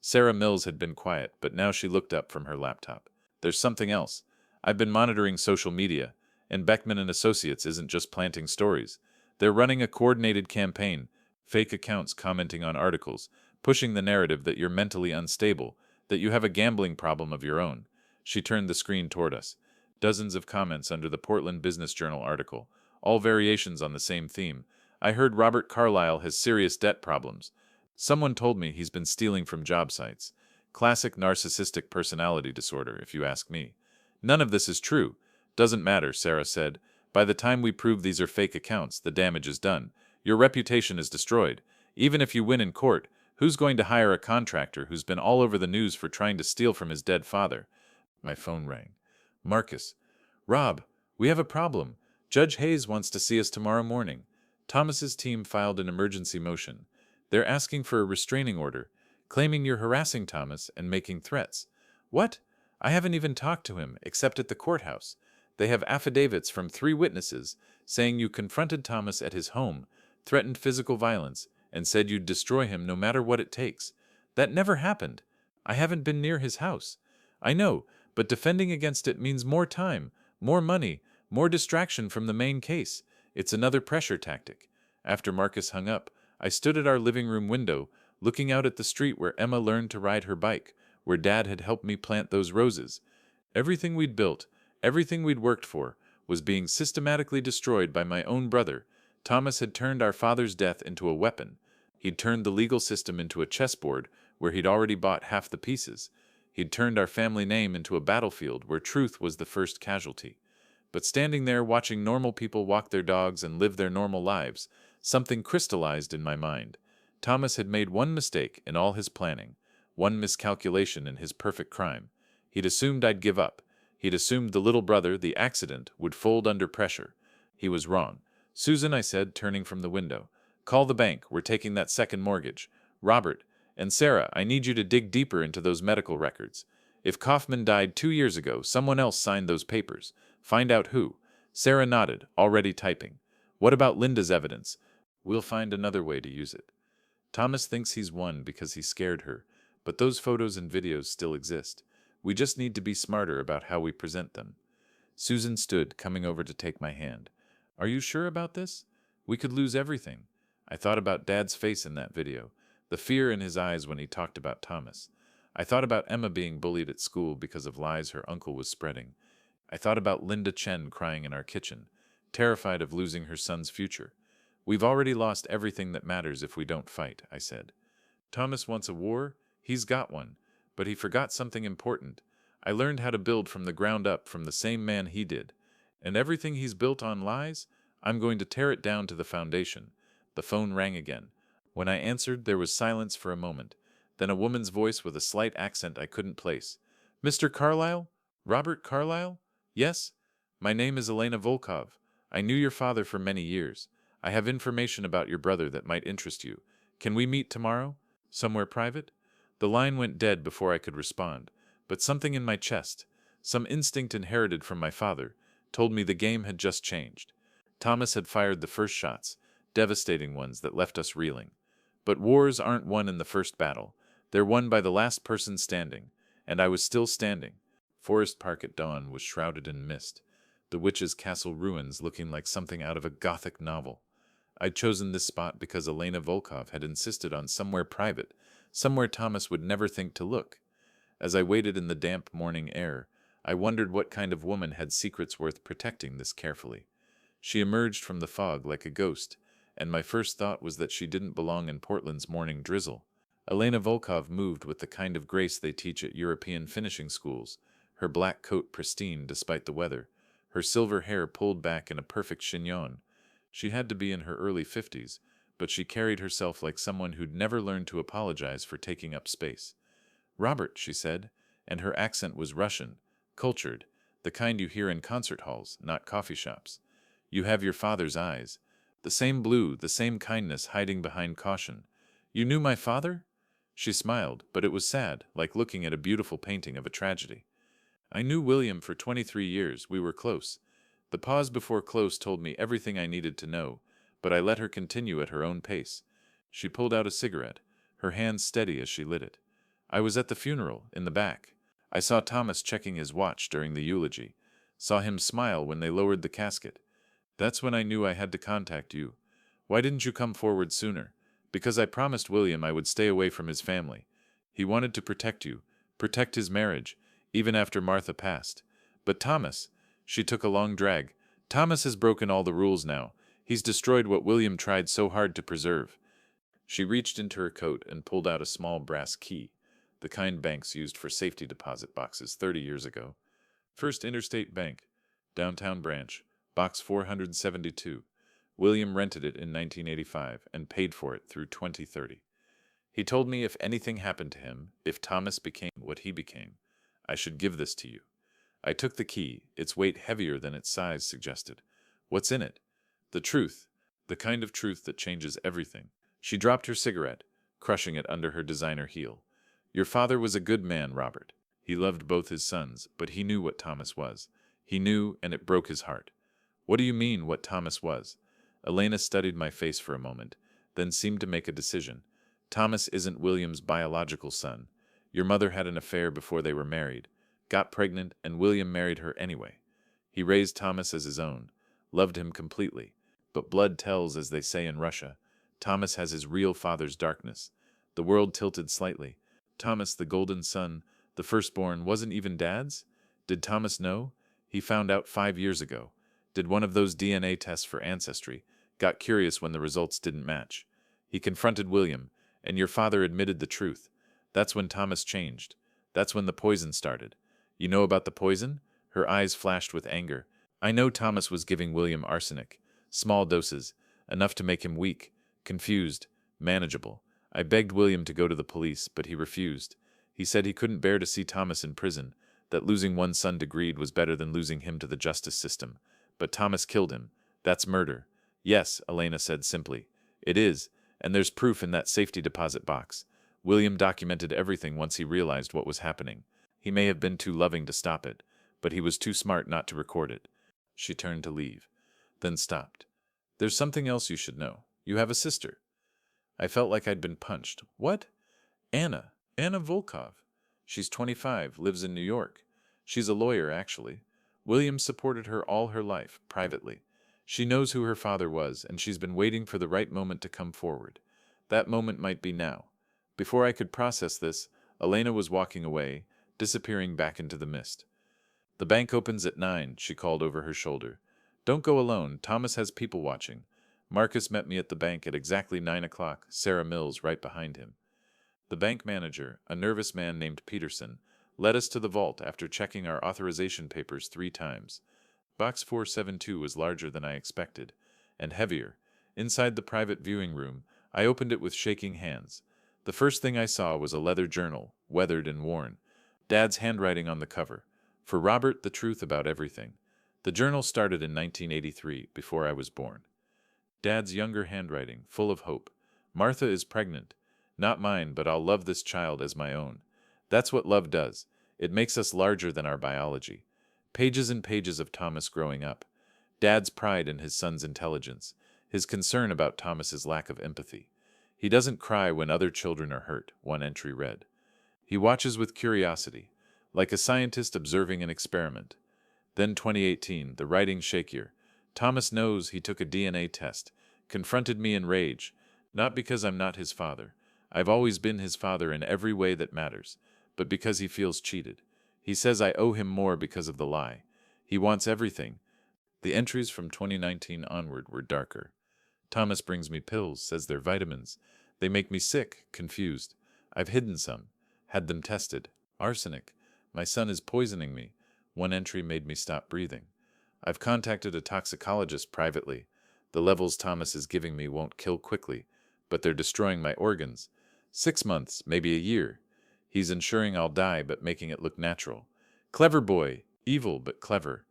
Sarah Mills had been quiet, but now she looked up from her laptop. There's something else. I've been monitoring social media, and Beckman and Associates isn't just planting stories. They're running a coordinated campaign, fake accounts commenting on articles, pushing the narrative that you're mentally unstable, that you have a gambling problem of your own. She turned the screen toward us. Dozens of comments under the Portland Business Journal article, all variations on the same theme. I heard Robert Carlyle has serious debt problems. Someone told me he's been stealing from job sites. Classic narcissistic personality disorder, if you ask me. None of this is true. Doesn't matter, Sarah said. By the time we prove these are fake accounts, the damage is done. Your reputation is destroyed. Even if you win in court, who's going to hire a contractor who's been all over the news for trying to steal from his dead father? My phone rang. Marcus. Rob, we have a problem. Judge Hayes wants to see us tomorrow morning. Thomas's team filed an emergency motion. They're asking for a restraining order, claiming you're harassing Thomas and making threats. What? I haven't even talked to him, except at the courthouse. They have affidavits from 3 witnesses saying you confronted Thomas at his home, threatened physical violence, and said you'd destroy him no matter what it takes. That never happened. I haven't been near his house. I know, but defending against it means more time, more money, more distraction from the main case. It's another pressure tactic. After Marcus hung up, I stood at our living room window, looking out at the street where Emma learned to ride her bike, where Dad had helped me plant those roses. Everything we'd built, everything we'd worked for, was being systematically destroyed by my own brother. Thomas had turned our father's death into a weapon. He'd turned the legal system into a chessboard where he'd already bought half the pieces. He'd turned our family name into a battlefield where truth was the first casualty. But standing there watching normal people walk their dogs and live their normal lives, something crystallized in my mind. Thomas had made one mistake in all his planning, one miscalculation in his perfect crime. He'd assumed I'd give up. He'd assumed the little brother, the accident, would fold under pressure. He was wrong. Susan, I said, turning from the window. Call the bank. We're taking that second mortgage. Robert, and Sarah, I need you to dig deeper into those medical records. If Kaufman died 2 years ago, someone else signed those papers. Find out who. Sarah nodded, already typing. What about Linda's evidence? We'll find another way to use it. Thomas thinks he's won because he scared her, but those photos and videos still exist. We just need to be smarter about how we present them. Susan stood, coming over to take my hand. Are you sure about this? We could lose everything. I thought about Dad's face in that video, the fear in his eyes when he talked about Thomas. I thought about Emma being bullied at school because of lies her uncle was spreading. I thought about Linda Chen crying in our kitchen, terrified of losing her son's future. We've already lost everything that matters if we don't fight, I said. Thomas wants a war? He's got one. But he forgot something important. I learned how to build from the ground up from the same man he did. And everything he's built on lies, I'm going to tear it down to the foundation. The phone rang again. When I answered, there was silence for a moment. Then a woman's voice with a slight accent I couldn't place. Mr. Carlyle? Robert Carlyle? Yes? My name is Elena Volkov. I knew your father for many years. I have information about your brother that might interest you. Can we meet tomorrow? Somewhere private? The line went dead before I could respond, but something in my chest, some instinct inherited from my father, told me the game had just changed. Thomas had fired the first shots, devastating ones that left us reeling. But wars aren't won in the first battle. They're won by the last person standing, and I was still standing. Forest Park at dawn was shrouded in mist, the witch's castle ruins looking like something out of a Gothic novel. I'd chosen this spot because Elena Volkov had insisted on somewhere private, somewhere Thomas would never think to look. As I waited in the damp morning air, I wondered what kind of woman had secrets worth protecting this carefully. She emerged from the fog like a ghost, and my first thought was that she didn't belong in Portland's morning drizzle. Elena Volkov moved with the kind of grace they teach at European finishing schools, her black coat pristine despite the weather, her silver hair pulled back in a perfect chignon. She had to be in her early 50s, but she carried herself like someone who'd never learned to apologize for taking up space. "Robert," she said, and her accent was Russian, cultured, the kind you hear in concert halls, not coffee shops. "You have your father's eyes. The same blue, the same kindness hiding behind caution. You knew my father?" She smiled, but it was sad, like looking at a beautiful painting of a tragedy. "I knew William for 23 years. We were close." The pause before close told me everything I needed to know, but I let her continue at her own pace. She pulled out a cigarette, her hand steady as she lit it. "I was at the funeral, in the back. I saw Thomas checking his watch during the eulogy. Saw him smile when they lowered the casket. That's when I knew I had to contact you. Why didn't you come forward sooner?" "Because I promised William I would stay away from his family. He wanted to protect you, protect his marriage, even after Martha passed. But Thomas," she took a long drag, "Thomas has broken all the rules now. He's destroyed what William tried so hard to preserve." She reached into her coat and pulled out a small brass key, the kind banks used for safety deposit boxes 30 years ago. "First Interstate Bank, downtown branch, box 472. William rented it in 1985 and paid for it through 2030. He told me if anything happened to him, if Thomas became what he became, I should give this to you." I took the key, its weight heavier than its size suggested. "What's in it?" "The truth, the kind of truth that changes everything." She dropped her cigarette, crushing it under her designer heel. "Your father was a good man, Robert. He loved both his sons, but he knew what Thomas was. He knew, and it broke his heart." "What do you mean, what Thomas was?" Elena studied my face for a moment, then seemed to make a decision. "Thomas isn't William's biological son. Your mother had an affair before they were married, got pregnant, and William married her anyway. He raised Thomas as his own, loved him completely. But blood tells, as they say in Russia. Thomas has his real father's darkness." The world tilted slightly. "Thomas, the golden son, the firstborn, wasn't even Dad's? Did Thomas know? He found out 5 years ago. Did one of those DNA tests for ancestry. Got curious when the results didn't match. He confronted William, and your father admitted the truth. That's when Thomas changed. That's when the poison started. You know about the poison?" Her eyes flashed with anger. "I know Thomas was giving William arsenic. Small doses, enough to make him weak, confused, manageable. I begged William to go to the police, but he refused. He said he couldn't bear to see Thomas in prison, that losing one son to greed was better than losing him to the justice system. But Thomas killed him. That's murder." "Yes," Elena said simply. "It is, and there's proof in that safety deposit box. William documented everything once he realized what was happening. He may have been too loving to stop it, but he was too smart not to record it." She turned to leave, then stopped. "There's something else you should know. You have a sister." I felt like I'd been punched. "What?" "Anna. Anna Volkov. She's 25, lives in New York. She's a lawyer, actually. William supported her all her life, privately. She knows who her father was, and she's been waiting for the right moment to come forward. That moment might be now." Before I could process this, Elena was walking away, disappearing back into the mist. "The bank opens at 9, she called over her shoulder. "Don't go alone. Thomas has people watching. Marcus met me at the bank at exactly 9 o'clock, Sarah Mills right behind him." The bank manager, a nervous man named Peterson, led us to the vault after checking our authorization papers 3 times. Box 472 was larger than I expected, and heavier. Inside the private viewing room, I opened it with shaking hands. The first thing I saw was a leather journal, weathered and worn. Dad's handwriting on the cover. "For Robert, the truth about everything." The journal started in 1983, before I was born. Dad's younger handwriting, full of hope. "Martha is pregnant. Not mine, but I'll love this child as my own. That's what love does. It makes us larger than our biology. Pages and pages of Thomas growing up. Dad's pride in his son's intelligence, his concern about Thomas's lack of empathy. He doesn't cry when other children are hurt, one entry read. He watches with curiosity, like a scientist observing an experiment. Then 2018, the writing shakier. Thomas knows he took a DNA test, confronted me in rage, not because I'm not his father. I've always been his father in every way that matters, but because he feels cheated. He says I owe him more because of the lie. He wants everything. The entries from 2019 onward were darker. Thomas brings me pills, says they're vitamins. They make me sick, confused. I've hidden some, had them tested. Arsenic. My son is poisoning me. One entry made me stop breathing. I've contacted a toxicologist privately. The levels Thomas is giving me won't kill quickly, but they're destroying my organs. 6 months, maybe a year. He's ensuring I'll die, but making it look natural. Clever boy, evil but clever.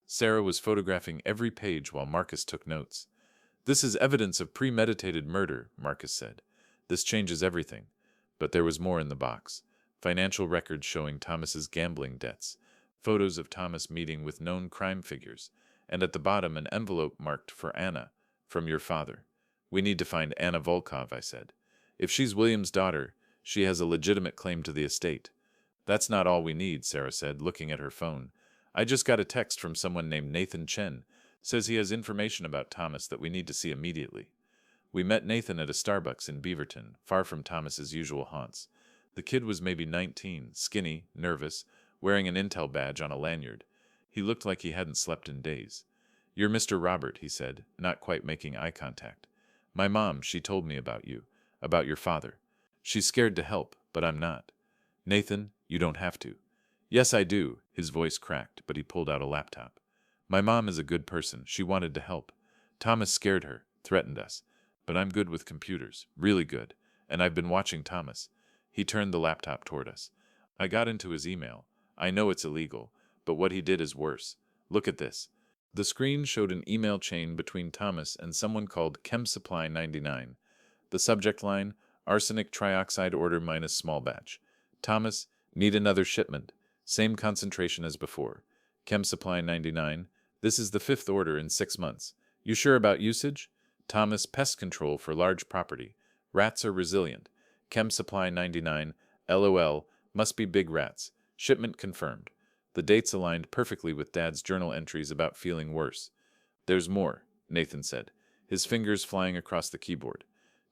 Sarah was photographing every page while Marcus took notes. This is evidence of premeditated murder, Marcus said. This changes everything. But there was more in the box. Financial records showing Thomas's gambling debts, photos of Thomas meeting with known crime figures, and at the bottom an envelope marked for Anna, from your father. We need to find Anna Volkov, I said. If she's William's daughter, she has a legitimate claim to the estate. That's not all we need, Sarah said, looking at her phone. I just got a text from someone named Nathan Chen. Says he has information about Thomas that we need to see immediately. We met Nathan at a Starbucks in Beaverton, far from Thomas's usual haunts. The kid was maybe 19, skinny, nervous, wearing an intel badge on a lanyard. He looked like he hadn't slept in days. You're Mr. Robert, he said, not quite making eye contact. My mom, she told me about you, about your father. She's scared to help, but I'm not. Nathan, you don't have to. Yes, I do. His voice cracked, but he pulled out a laptop. My mom is a good person. She wanted to help. Thomas scared her, threatened us. But I'm good with computers, really good, and I've been watching Thomas. He turned the laptop toward us. I got into his email. I know it's illegal, but what he did is worse. Look at this. The screen showed an email chain between Thomas and someone called Chem Supply 99. The subject line, arsenic trioxide order minus small batch. Thomas, need another shipment. Same concentration as before. Chem Supply 99, this is the 5th order in 6 months. You sure about usage? Thomas, pest control for large property. Rats are resilient. Chem Supply 99, LOL, must be big rats. Shipment confirmed. The dates aligned perfectly with Dad's journal entries about feeling worse. There's more, Nathan said, his fingers flying across the keyboard.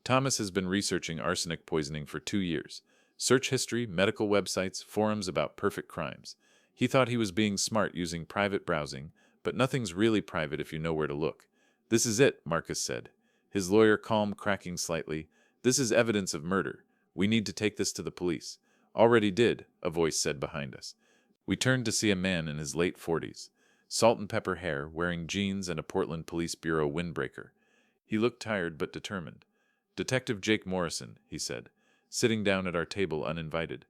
Thomas has been researching arsenic poisoning for 2 years. Search history, medical websites, forums about perfect crimes. He thought he was being smart using private browsing, but nothing's really private if you know where to look. This is it, Marcus said, his lawyer calm cracking slightly. This is evidence of murder. We need to take this to the police. Already did, a voice said behind us. We turned to see a man in his late 40s, salt and pepper hair, wearing jeans and a Portland Police Bureau windbreaker. He looked tired but determined. Detective Jake Morrison, he said, sitting down at our table uninvited.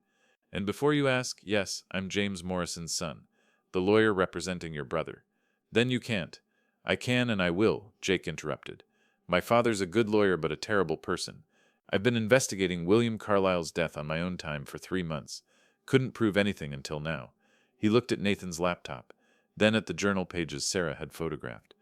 And before you ask, yes, I'm James Morrison's son, the lawyer representing your brother. Then you can't. I can and I will, Jake interrupted. My father's a good lawyer but a terrible person. I've been investigating William Carlisle's death on my own time for 3 months. Couldn't prove anything until now. He looked at Nathan's laptop, then at the journal pages Sarah had photographed.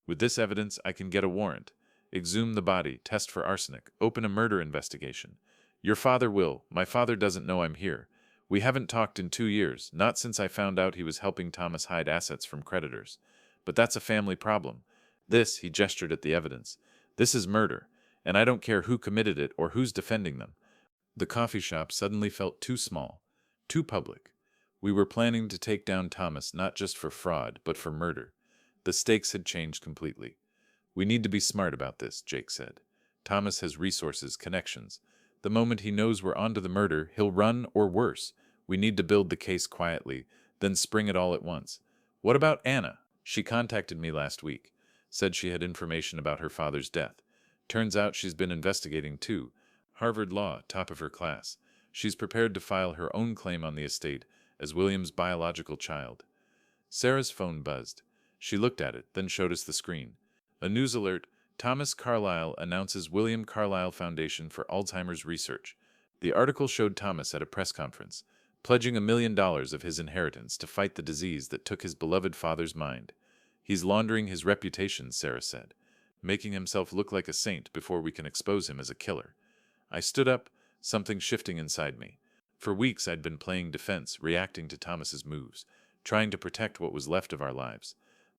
With this evidence, I can get a warrant. Exhume the body, test for arsenic, open a murder investigation. Your father will. My father doesn't know I'm here. We haven't talked in 2 years, not since I found out he was helping Thomas hide assets from creditors. But that's a family problem. This, he gestured at the evidence. This is murder, and I don't care who committed it or who's defending them. The coffee shop suddenly felt too small, too public. We were planning to take down Thomas not just for fraud, but for murder. The stakes had changed completely. We need to be smart about this, Jake said. Thomas has resources, connections. The moment he knows we're onto the murder, he'll run or worse. We need to build the case quietly, then spring it all at once. What about Anna? She contacted me last week. Said she had information about her father's death. Turns out she's been investigating too. Harvard Law, top of her class. She's prepared to file her own claim on the estate as William's biological child. Sarah's phone buzzed. She looked at it, then showed us the screen. A news alert. Thomas Carlyle announces William Carlyle Foundation for Alzheimer's Research. The article showed Thomas at a press conference. pledging $1 million of his inheritance to fight the disease that took his beloved father's mind. He's laundering his reputation, Sarah said, making himself look like a saint before we can expose him as a killer. I stood up, something shifting inside me. For weeks I'd been playing defense, reacting to Thomas's moves, trying to protect what was left of our lives.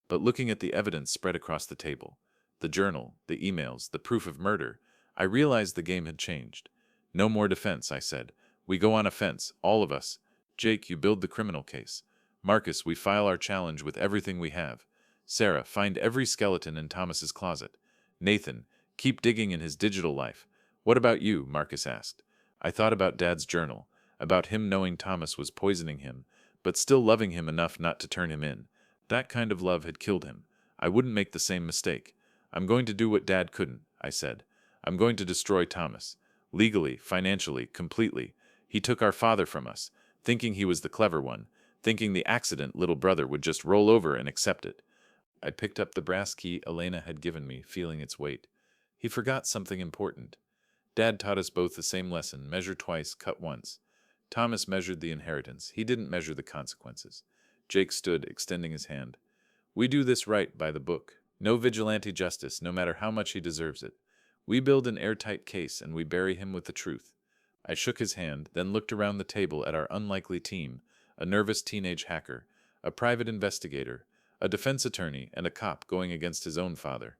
But looking at the evidence spread across the table, the journal, the emails, the proof of murder, I realized the game had changed. No more defense, I said. We go on offense, all of us. Jake, you build the criminal case. Marcus, we file our challenge with everything we have. Sarah, find every skeleton in Thomas's closet. Nathan, keep digging in his digital life. What about you? Marcus asked. I thought about Dad's journal, about him knowing Thomas was poisoning him, but still loving him enough not to turn him in. That kind of love had killed him. I wouldn't make the same mistake. I'm going to do what Dad couldn't, I said. I'm going to destroy Thomas. Legally, financially, completely. He took our father from us, thinking he was the clever one, thinking the accident little brother would just roll over and accept it. I picked up the brass key Elena had given me, feeling its weight. He forgot something important. Dad taught us both the same lesson, measure twice, cut once. Thomas measured the inheritance. He didn't measure the consequences. Jake stood, extending his hand. We do this right, by the book. No vigilante justice, no matter how much he deserves it. We build an airtight case, and we bury him with the truth. I shook his hand, then looked around the table at our unlikely team, a nervous teenage hacker, a private investigator, a defense attorney, and a cop going against his own father.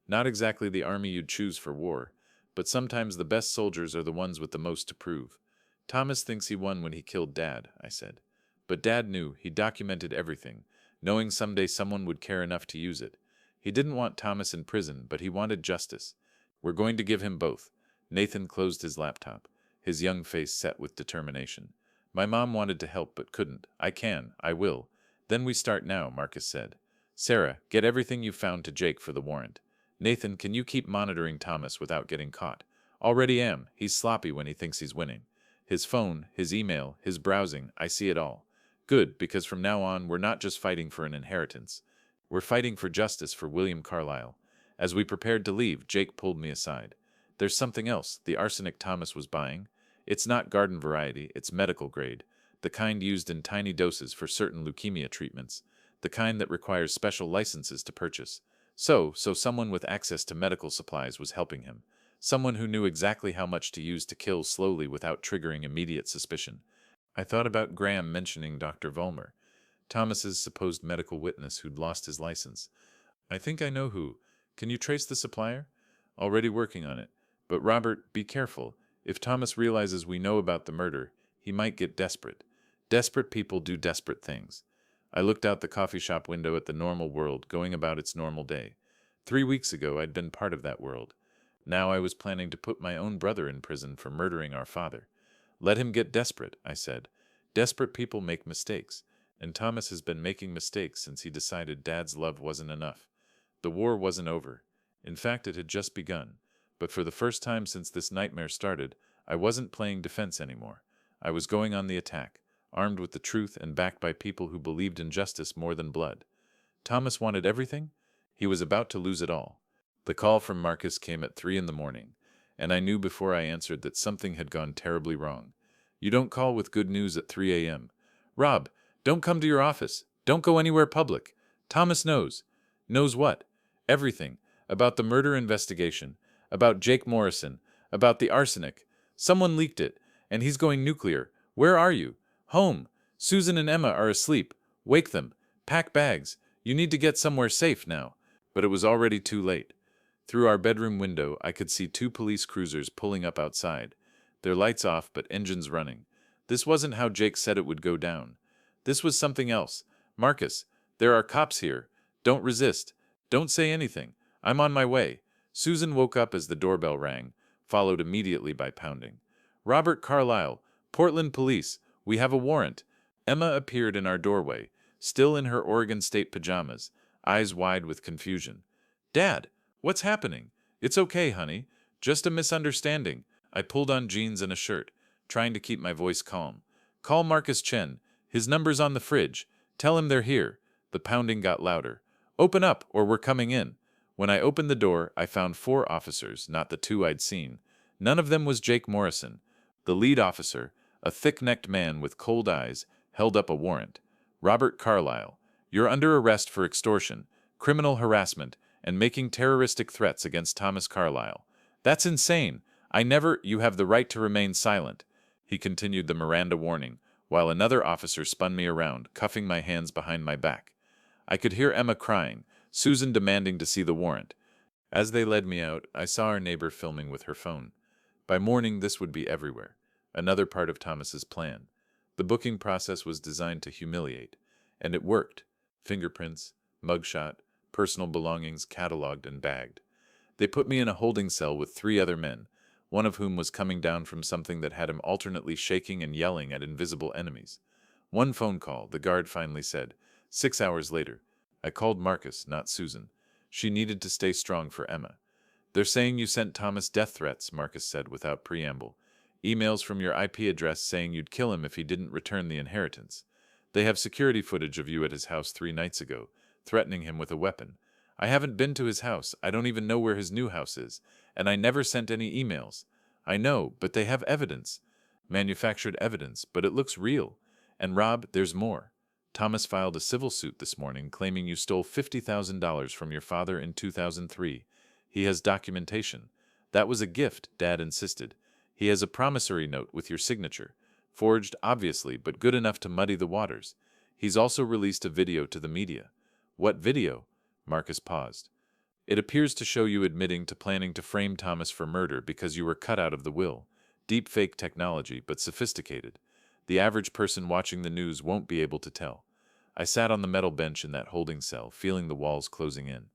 Not exactly the army you'd choose for war, but sometimes the best soldiers are the ones with the most to prove. Thomas thinks he won when he killed Dad, I said. But Dad knew. He documented everything, knowing someday someone would care enough to use it. He didn't want Thomas in prison, but he wanted justice. We're going to give him both. Nathan closed his laptop, his young face set with determination. My mom wanted to help but couldn't. I can. I will. Then we start now, Marcus said. Sarah, get everything you found to Jake for the warrant. Nathan, can you keep monitoring Thomas without getting caught? Already am. He's sloppy when he thinks he's winning. His phone, his email, his browsing, I see it all. Good, because from now on, we're not just fighting for an inheritance. We're fighting for justice for William Carlyle. As we prepared to leave, Jake pulled me aside. There's something else, the arsenic Thomas was buying. It's not garden variety, it's medical grade. The kind used in tiny doses for certain leukemia treatments. The kind that requires special licenses to purchase. So someone with access to medical supplies was helping him. Someone who knew exactly how much to use to kill slowly without triggering immediate suspicion. I thought about Graham mentioning Dr. Vollmer, Thomas's supposed medical witness who'd lost his license. I think I know who. Can you trace the supplier? Already working on it. But Robert, be careful. If Thomas realizes we know about the murder, he might get desperate. Desperate people do desperate things. I looked out the coffee shop window at the normal world going about its normal day. 3 weeks ago I'd been part of that world. Now I was planning to put my own brother in prison for murdering our father. Let him get desperate, I said. Desperate people make mistakes, and Thomas has been making mistakes since he decided Dad's love wasn't enough. The war wasn't over. In fact, it had just begun. But for the first time since this nightmare started, I wasn't playing defense anymore. I was going on the attack, armed with the truth and backed by people who believed in justice more than blood. Thomas wanted everything? He was about to lose it all. The call from Marcus came at 3 a.m, and I knew before I answered that something had gone terribly wrong. You don't call with good news at 3 a.m. Rob, don't come to your office. Don't go anywhere public. Thomas knows. Knows what? Everything. About the murder investigation. About Jake Morrison. About the arsenic. Someone leaked it, and he's going nuclear. Where are you? Home. Susan and Emma are asleep. Wake them. Pack bags. You need to get somewhere safe now. But it was already too late. Through our bedroom window, I could see 2 police cruisers pulling up outside. Their lights off, but engines running. This wasn't how Jake said it would go down. This was something else. Marcus, there are cops here. Don't resist. Don't say anything. I'm on my way. Susan woke up as the doorbell rang, followed immediately by pounding. Robert Carlyle, Portland Police. We have a warrant. Emma appeared in our doorway, still in her Oregon State pajamas, eyes wide with confusion. Dad, what's happening? It's okay, honey. Just a misunderstanding. I pulled on jeans and a shirt, trying to keep my voice calm. Call Marcus Chen. His number's on the fridge. Tell him they're here. The pounding got louder. Open up, or we're coming in. When I opened the door, I found 4 officers, not the 2 I'd seen. None of them was Jake Morrison. The lead officer, A thick-necked man with cold eyes held up a warrant. Robert Carlyle, you're under arrest for extortion, criminal harassment, and making terroristic threats against Thomas Carlyle. That's insane. You have the right to remain silent. He continued the Miranda warning, while another officer spun me around, cuffing my hands behind my back. I could hear Emma crying, Susan demanding to see the warrant. As they led me out, I saw our neighbor filming with her phone. By morning, this would be everywhere. Another part of Thomas's plan. The booking process was designed to humiliate, and it worked. Fingerprints, mugshot, personal belongings cataloged and bagged. They put me in a holding cell with 3 other men, one of whom was coming down from something that had him alternately shaking and yelling at invisible enemies. One phone call, the guard finally said. 6 hours later, I called Marcus, not Susan. She needed to stay strong for Emma. They're saying you sent Thomas death threats, Marcus said without preamble. Emails from your IP address saying you'd kill him if he didn't return the inheritance. They have security footage of you at his house 3 nights ago, threatening him with a weapon. I haven't been to his house, I don't even know where his new house is, and I never sent any emails. I know, but they have evidence. Manufactured evidence, but it looks real. And Rob, there's more. Thomas filed a civil suit this morning claiming you stole $50,000 from your father in 2003. He has documentation. That was a gift, Dad insisted. He has a promissory note with your signature. Forged, obviously, but good enough to muddy the waters. He's also released a video to the media. What video? Marcus paused. It appears to show you admitting to planning to frame Thomas for murder because you were cut out of the will. Deep fake technology, but sophisticated. The average person watching the news won't be able to tell. I sat on the metal bench in that holding cell, feeling the walls closing in.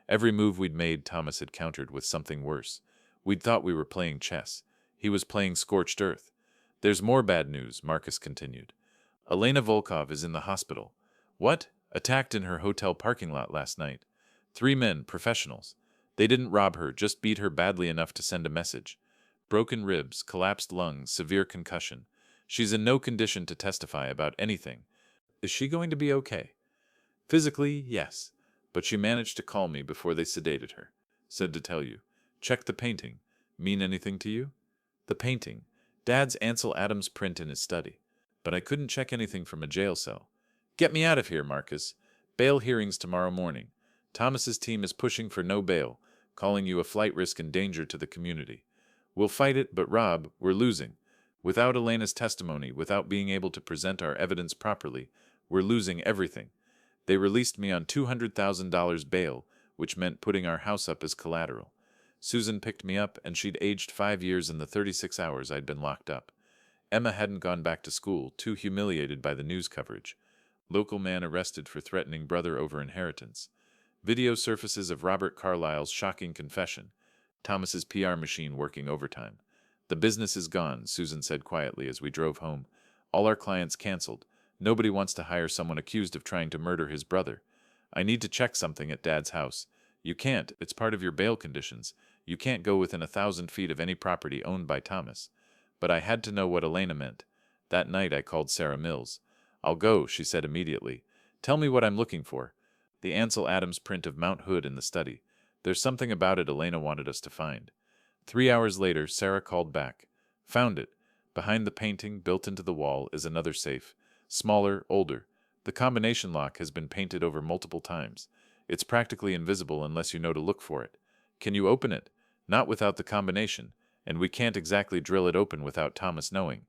Every move we'd made, Thomas had countered with something worse. We'd thought we were playing chess. He was playing scorched earth. There's more bad news, Marcus continued. Elena Volkov is in the hospital. What? Attacked in her hotel parking lot last night. 3 men, professionals. They didn't rob her, just beat her badly enough to send a message. Broken ribs, collapsed lungs, severe concussion. She's in no condition to testify about anything. Is she going to be okay? Physically, yes. But she managed to call me before they sedated her. Said to tell you. Check the painting. Mean anything to you? The painting. Dad's Ansel Adams print in his study. But I couldn't check anything from a jail cell. Get me out of here, Marcus. Bail hearings tomorrow morning. Thomas's team is pushing for no bail, calling you a flight risk and danger to the community. We'll fight it, but Rob, we're losing. Without Elena's testimony, without being able to present our evidence properly, we're losing everything. They released me on $200,000 bail, which meant putting our house up as collateral. Susan picked me up, and she'd aged 5 years in the 36 hours I'd been locked up. Emma hadn't gone back to school, too humiliated by the news coverage. Local man arrested for threatening brother over inheritance. Video surfaces of Robert Carlyle's shocking confession. Thomas's PR machine working overtime. The business is gone, Susan said quietly as we drove home. All our clients canceled. Nobody wants to hire someone accused of trying to murder his brother. I need to check something at Dad's house. You can't. It's part of your bail conditions. You can't go within 1,000 feet of any property owned by Thomas. But I had to know what Elena meant. That night I called Sarah Mills. I'll go, she said immediately. Tell me what I'm looking for. The Ansel Adams print of Mount Hood in the study. There's something about it Elena wanted us to find. 3 hours later, Sarah called back. Found it. Behind the painting, built into the wall, is another safe. Smaller, older. The combination lock has been painted over multiple times. It's practically invisible unless you know to look for it. Can you open it? Not without the combination, and we can't exactly drill it open without Thomas knowing.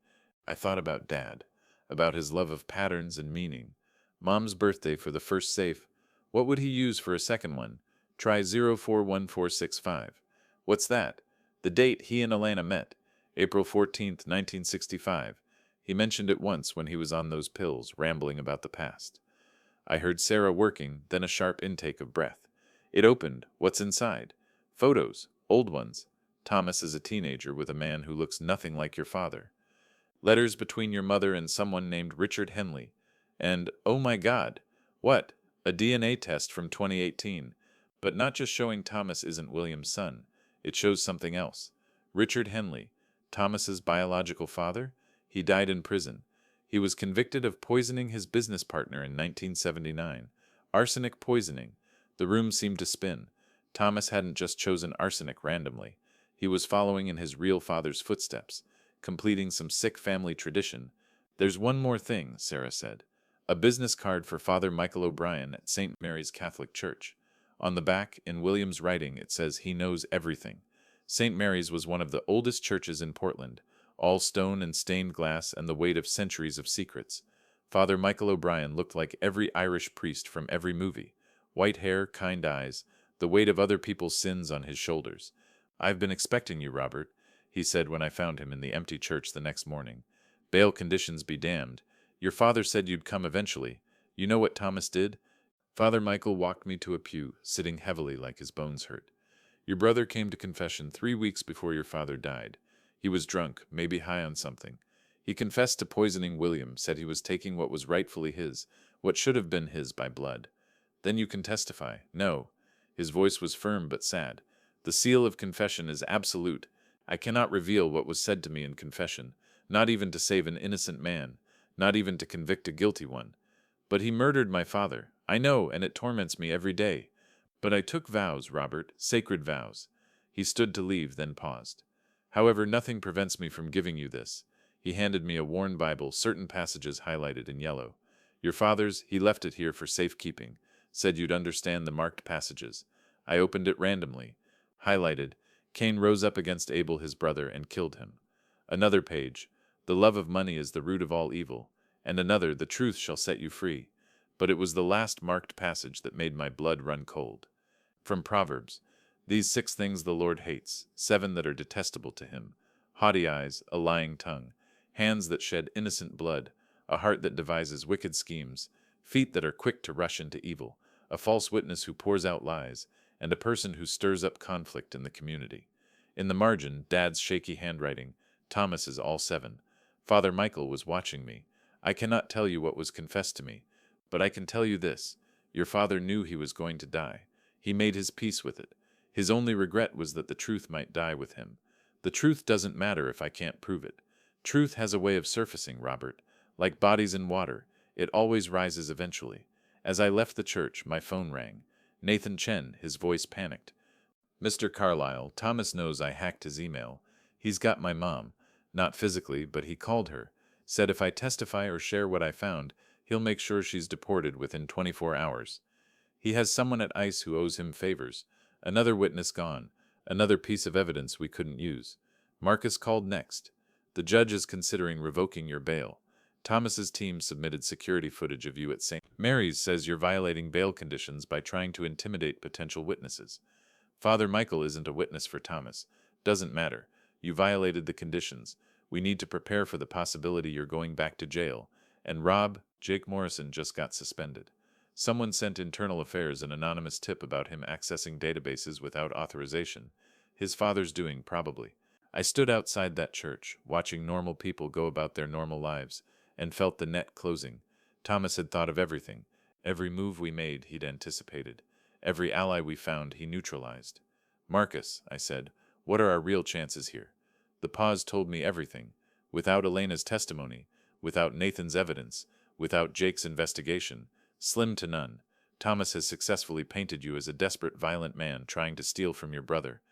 I thought about Dad, about his love of patterns and meaning. Mom's birthday for the first safe. What would he use for a second one? Try 041465. What's that? The date he and Elena met. April 14th, 1965. He mentioned it once when he was on those pills, rambling about the past. I heard Sarah working, then a sharp intake of breath. It opened. What's inside? Photos. Old ones. Thomas is a teenager with a man who looks nothing like your father. Letters between your mother and someone named Richard Henley. And, oh my God, what? A DNA test from 2018. But not just showing Thomas isn't William's son. It shows something else. Richard Henley, Thomas's biological father? He died in prison. He was convicted of poisoning his business partner in 1979. Arsenic poisoning. The room seemed to spin. Thomas hadn't just chosen arsenic randomly. He was following in his real father's footsteps. completing some sick family tradition. There's one more thing, Sarah said. A business card for Father Michael O'Brien at St. Mary's Catholic Church. On the back, in William's writing, it says he knows everything. St. Mary's was one of the oldest churches in Portland, all stone and stained glass and the weight of centuries of secrets. Father Michael O'Brien looked like every Irish priest from every movie. White hair, kind eyes, the weight of other people's sins on his shoulders. "I've been expecting you, Robert," he said when I found him in the empty church the next morning. "Bail conditions be damned. Your father said you'd come eventually. You know what Thomas did?" Father Michael walked me to a pew, sitting heavily like his bones hurt. "Your brother came to confession 3 weeks before your father died. He was drunk, maybe high on something. He confessed to poisoning William, said he was taking what was rightfully his, what should have been his by blood. Then you can testify." "No." His voice was firm but sad. "The seal of confession is absolute. I cannot reveal what was said to me in confession, not even to save an innocent man, not even to convict a guilty one. But he murdered my father. I know, and it torments me every day. But I took vows, Robert, sacred vows." He stood to leave, then paused. "However, nothing prevents me from giving you this." He handed me a worn Bible, certain passages highlighted in yellow. "Your father's, he left it here for safekeeping. Said you'd understand the marked passages." I opened it randomly. Highlighted, "Cain rose up against Abel his brother and killed him." Another page, "The love of money is the root of all evil." And another, "The truth shall set you free." But it was the last marked passage that made my blood run cold. From Proverbs, "These 6 things the Lord hates, 7 that are detestable to him: haughty eyes, a lying tongue, hands that shed innocent blood, a heart that devises wicked schemes, feet that are quick to rush into evil, a false witness who pours out lies, and a person who stirs up conflict in the community." In the margin, Dad's shaky handwriting, "Thomas is all 7. Father Michael was watching me. I cannot tell you what was confessed to me, but I can tell you this. Your father knew he was going to die. He made his peace with it. His only regret was that the truth might die with him. The truth doesn't matter if I can't prove it. Truth has a way of surfacing, Robert. Like bodies in water, it always rises eventually. As I left the church, my phone rang. Nathan Chen, his voice panicked. "Mr. Carlyle, Thomas knows I hacked his email. He's got my mom. Not physically, but he called her. Said if I testify or share what I found, he'll make sure she's deported within 24 hours. He has someone at ICE who owes him favors. Another witness gone. Another piece of evidence we couldn't use. Marcus called next. The judge is considering revoking your bail. Thomas's team submitted security footage of you at St. Mary's, says you're violating bail conditions by trying to intimidate potential witnesses. Father Michael isn't a witness for Thomas. Doesn't matter. You violated the conditions. We need to prepare for the possibility you're going back to jail. And Rob, Jake Morrison just got suspended. Someone sent Internal Affairs an anonymous tip about him accessing databases without authorization. His father's doing, probably." I stood outside that church, watching normal people go about their normal lives, and felt the net closing. Thomas had thought of everything. Every move we made, he'd anticipated. Every ally we found, he neutralized. "Marcus," I said, "what are our real chances here?" The pause told me everything. Without Elena's testimony, without Nathan's evidence, without Jake's investigation, slim to none. Thomas has successfully painted you as a desperate, violent man trying to steal from your brother.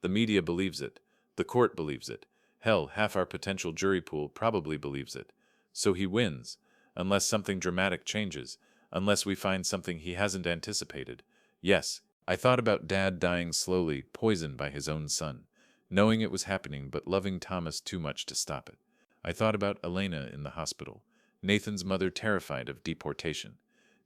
The media believes it. The court believes it. Hell, half our potential jury pool probably believes it. So he wins, unless something dramatic changes, unless we find something he hasn't anticipated. Yes, I thought about Dad dying slowly, poisoned by his own son, knowing it was happening but loving Thomas too much to stop it. I thought about Elena in the hospital, Nathan's mother terrified of deportation,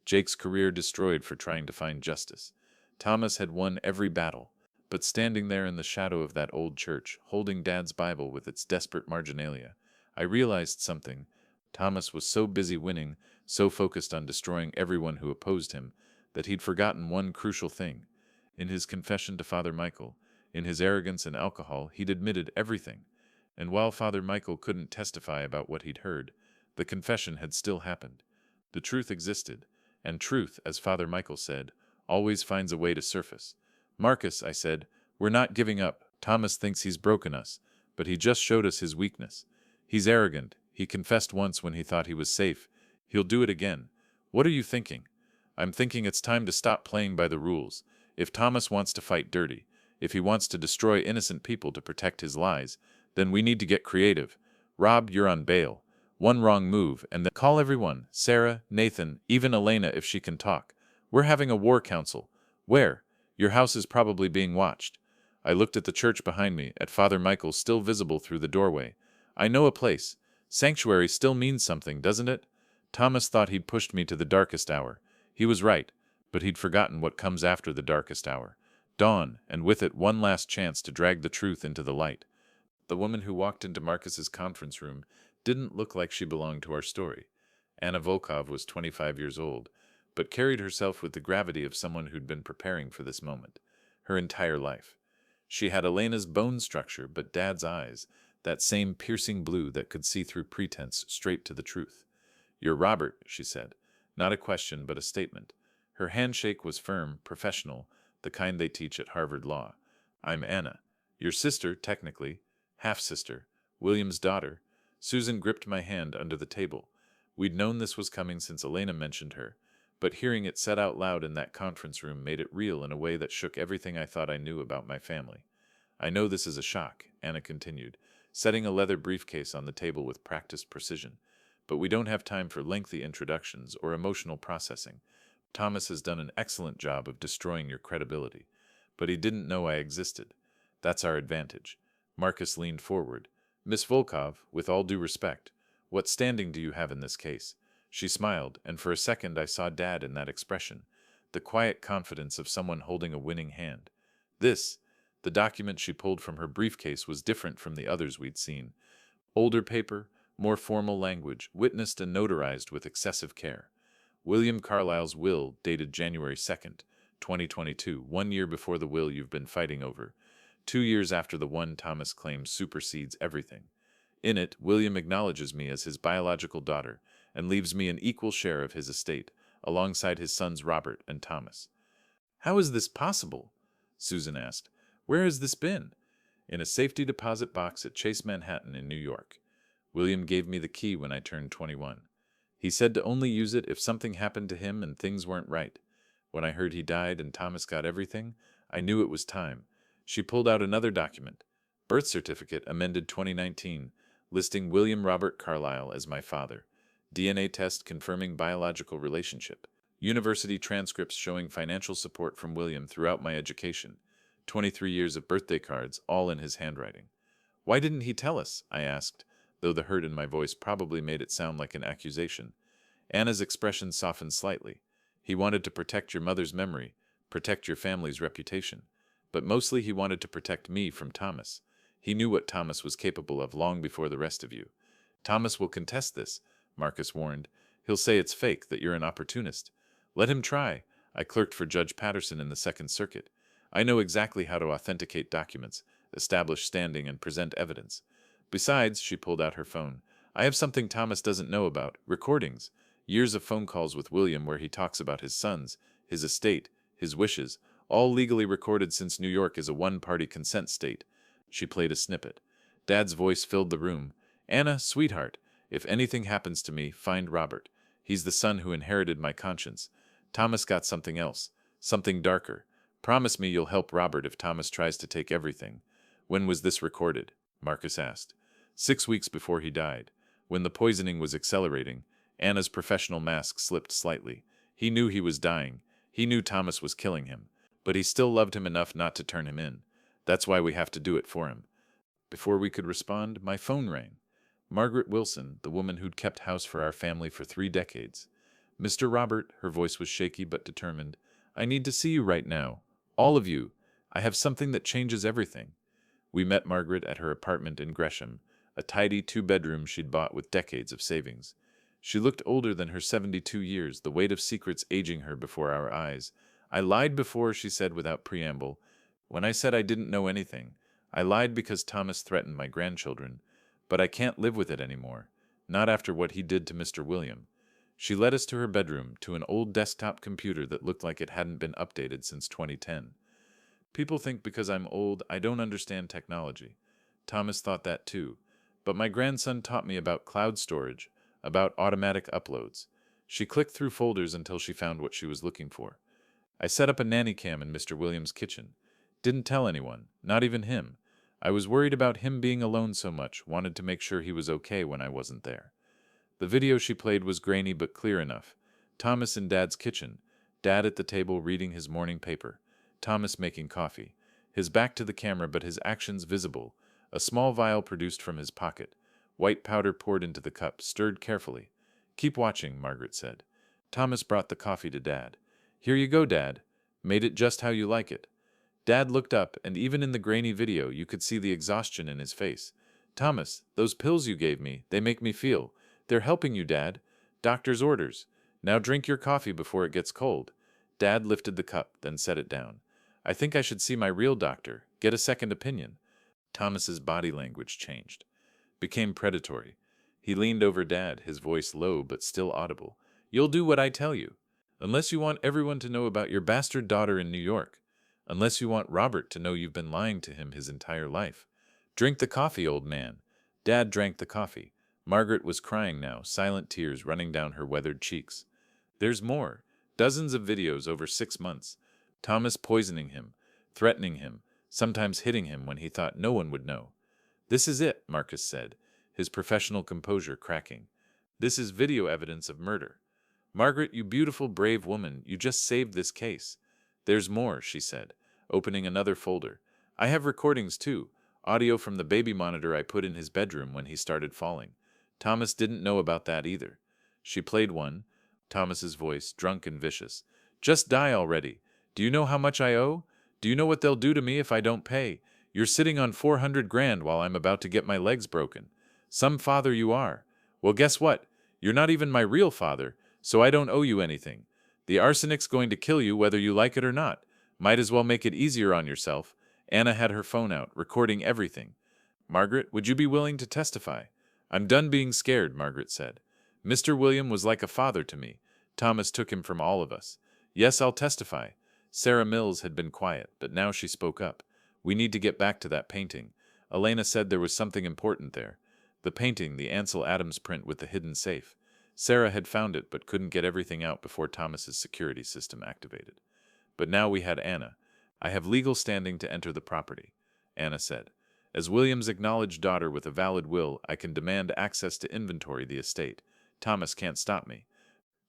Jake's career destroyed for trying to find justice. Thomas had won every battle, but standing there in the shadow of that old church, holding Dad's Bible with its desperate marginalia, I realized something. Thomas was so busy winning, so focused on destroying everyone who opposed him, that he'd forgotten one crucial thing. In his confession to Father Michael, in his arrogance and alcohol, he'd admitted everything. And while Father Michael couldn't testify about what he'd heard, the confession had still happened. The truth existed, and truth, as Father Michael said, always finds a way to surface. "Marcus," I said, "we're not giving up. Thomas thinks he's broken us, but he just showed us his weakness. He's arrogant. He confessed once when he thought he was safe. He'll do it again. What are you thinking?" "I'm thinking it's time to stop playing by the rules. If Thomas wants to fight dirty, if he wants to destroy innocent people to protect his lies, then we need to get creative. Rob, you're on bail. One wrong move, and then call everyone. Sarah, Nathan, even Elena if she can talk. We're having a war council. Where? Your house is probably being watched. I looked at the church behind me, at Father Michael still visible through the doorway. I know a place. Sanctuary still means something, doesn't it? Thomas thought he'd pushed me to the darkest hour. He was right, but he'd forgotten what comes after the darkest hour. Dawn, and with it one last chance to drag the truth into the light. The woman who walked into Marcus's conference room didn't look like she belonged to our story. Anna Volkov was 25 years old, but carried herself with the gravity of someone who'd been preparing for this moment, her entire life. She had Elena's bone structure, but Dad's eyes, that same piercing blue that could see through pretense straight to the truth. "You're Robert," she said. Not a question, but a statement. Her handshake was firm, professional, the kind they teach at Harvard Law. "I'm Anna. Your sister, technically. Half-sister. William's daughter." Susan gripped my hand under the table. We'd known this was coming since Elena mentioned her, but hearing it said out loud in that conference room made it real in a way that shook everything I thought I knew about my family. "I know this is a shock," Anna continued, setting a leather briefcase on the table with practiced precision. "But we don't have time for lengthy introductions or emotional processing. Thomas has done an excellent job of destroying your credibility. But he didn't know I existed. That's our advantage." Marcus leaned forward. "Miss Volkov, with all due respect, what standing do you have in this case?" She smiled, and for a second I saw Dad in that expression, the quiet confidence of someone holding a winning hand. The document she pulled from her briefcase was different from the others we'd seen. Older paper, more formal language, witnessed and notarized with excessive care. William Carlyle's will, dated January 2nd, 2022, 1 year before the will you've been fighting over, 2 years after the one Thomas claims supersedes everything. In it, William acknowledges me as his biological daughter and leaves me an equal share of his estate, alongside his sons Robert and Thomas. "How is this possible?" Susan asked. "Where has this been?" "In a safety deposit box at Chase Manhattan in New York. William gave me the key when I turned 21. He said to only use it if something happened to him and things weren't right. When I heard he died and Thomas got everything, I knew it was time." She pulled out another document. "Birth certificate amended 2019, listing William Robert Carlyle as my father. DNA test confirming biological relationship. University transcripts showing financial support from William throughout my education. 23 years of birthday cards, all in his handwriting." "Why didn't he tell us?" I asked, though the hurt in my voice probably made it sound like an accusation. Anna's expression softened slightly. "He wanted to protect your mother's memory, protect your family's reputation. But mostly he wanted to protect me from Thomas. He knew what Thomas was capable of long before the rest of you." "Thomas will contest this," Marcus warned. "He'll say it's fake, that you're an opportunist." "Let him try. I clerked for Judge Patterson in the Second Circuit. I know exactly how to authenticate documents, establish standing, and present evidence. Besides," she pulled out her phone, "I have something Thomas doesn't know about, recordings. Years of phone calls with William where he talks about his sons, his estate, his wishes, all legally recorded since New York is a one-party consent state." She played a snippet. Dad's voice filled the room. "Anna, sweetheart, if anything happens to me, find Robert. He's the son who inherited my conscience. Thomas got something else, something darker. Promise me you'll help Robert if Thomas tries to take everything." "When was this recorded?" Marcus asked. 6 weeks before he died. When the poisoning was accelerating, Anna's professional mask slipped slightly. "He knew he was dying. He knew Thomas was killing him. But he still loved him enough not to turn him in. That's why we have to do it for him." Before we could respond, my phone rang. Margaret Wilson, the woman who'd kept house for our family for 3 decades. "Mr. Robert," her voice was shaky but determined, "I need to see you right now. All of you. I have something that changes everything." We met Margaret at her apartment in Gresham, a tidy 2-bedroom she'd bought with decades of savings. She looked older than her 72 years, the weight of secrets aging her before our eyes. "I lied before," she said without preamble. "When I said I didn't know anything, I lied because Thomas threatened my grandchildren. But I can't live with it anymore. Not after what he did to Mr. William." She led us to her bedroom, to an old desktop computer that looked like it hadn't been updated since 2010. "People think because I'm old, I don't understand technology. Thomas thought that too. But my grandson taught me about cloud storage, about automatic uploads." She clicked through folders until she found what she was looking for. "I set up a nanny cam in Mr. Williams' kitchen. Didn't tell anyone, not even him. I was worried about him being alone so much, wanted to make sure he was okay when I wasn't there. The video she played was grainy but clear enough. Thomas in Dad's kitchen, Dad at the table reading his morning paper, Thomas making coffee, his back to the camera but his actions visible, a small vial produced from his pocket, white powder poured into the cup, stirred carefully. "Keep watching," Margaret said. Thomas brought the coffee to Dad. "Here you go, Dad. Made it just how you like it." Dad looked up, and even in the grainy video, you could see the exhaustion in his face. "Thomas, those pills you gave me, they make me feel. They're helping you, Dad. Doctor's orders. Now drink your coffee before it gets cold." Dad lifted the cup, then set it down. "I think I should see my real doctor, get a second opinion." Thomas's body language changed, became predatory. He leaned over Dad, his voice low but still audible. "You'll do what I tell you. Unless you want everyone to know about your bastard daughter in New York. Unless you want Robert to know you've been lying to him his entire life. Drink the coffee, old man." Dad drank the coffee. Margaret was crying now, silent tears running down her weathered cheeks. "There's more. Dozens of videos over 6 months. Thomas poisoning him, threatening him, sometimes hitting him when he thought no one would know." "This is it," Marcus said, his professional composure cracking. "This is video evidence of murder. Margaret, you beautiful, brave woman, you just saved this case." "There's more," she said, opening another folder. "I have recordings, too. Audio from the baby monitor I put in his bedroom when he started falling. Thomas didn't know about that either." She played one, Thomas's voice, drunk and vicious. "Just die already. Do you know how much I owe? Do you know what they'll do to me if I don't pay? You're sitting on 400 grand while I'm about to get my legs broken. Some father you are. Well, guess what? You're not even my real father, so I don't owe you anything. The arsenic's going to kill you whether you like it or not. Might as well make it easier on yourself." Anna had her phone out, recording everything. "Margaret, would you be willing to testify?" "I'm done being scared," Margaret said. "Mr. William was like a father to me. Thomas took him from all of us." "Yes, I'll testify." Sarah Mills had been quiet, but now she spoke up. "We need to get back to that painting. Elena said there was something important there. The painting, the Ansel Adams print with the hidden safe. Sarah had found it but couldn't get everything out before Thomas's security system activated. But now we had Anna. "I have legal standing to enter the property," Anna said. "As William's acknowledged daughter with a valid will, I can demand access to inventory the estate. Thomas can't stop me."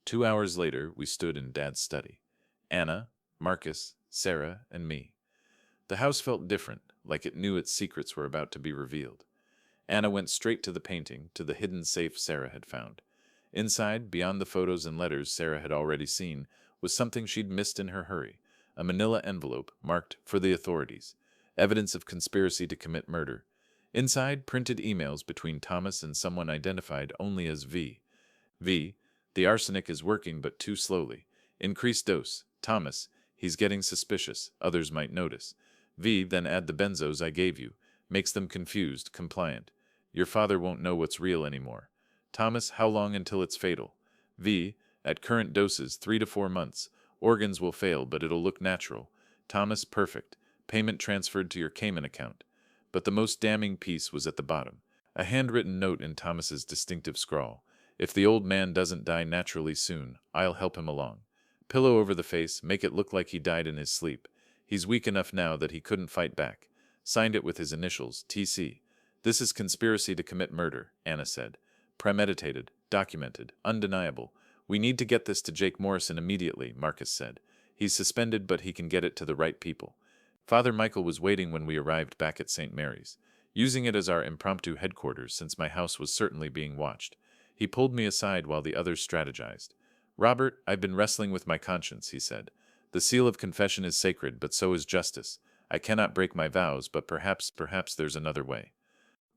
2 hours later, we stood in Dad's study. Anna, Marcus, Sarah, and me. The house felt different, like it knew its secrets were about to be revealed. Anna went straight to the painting, to the hidden safe Sarah had found. Inside, beyond the photos and letters Sarah had already seen, was something she'd missed in her hurry. A manila envelope marked "For the authorities." Evidence of conspiracy to commit murder. Inside, printed emails between Thomas and someone identified only as V. V. "The arsenic is working but too slowly. Increased dose. Thomas. He's getting suspicious. Others might notice." V. "Then add the benzos I gave you. Makes them confused, compliant. Your father won't know what's real anymore." Thomas, "How long until it's fatal?" V. "At current doses, 3 to 4 months. Organs will fail, but it'll look natural." Thomas, "Perfect. Payment transferred to your Cayman account." But the most damning piece was at the bottom. A handwritten note in Thomas's distinctive scrawl. "If the old man doesn't die naturally soon, I'll help him along. Pillow over the face, make it look like he died in his sleep. He's weak enough now that he couldn't fight back." Signed it with his initials, TC. "This is conspiracy to commit murder," Anna said. "Premeditated, documented, undeniable. We need to get this to Jake Morrison immediately," Marcus said. "He's suspended, but he can get it to the right people." Father Michael was waiting when we arrived back at St. Mary's, using it as our impromptu headquarters since my house was certainly being watched. He pulled me aside while the others strategized. "Robert, I've been wrestling with my conscience," he said. "The seal of confession is sacred, but so is justice. I cannot break my vows, but perhaps there's another way."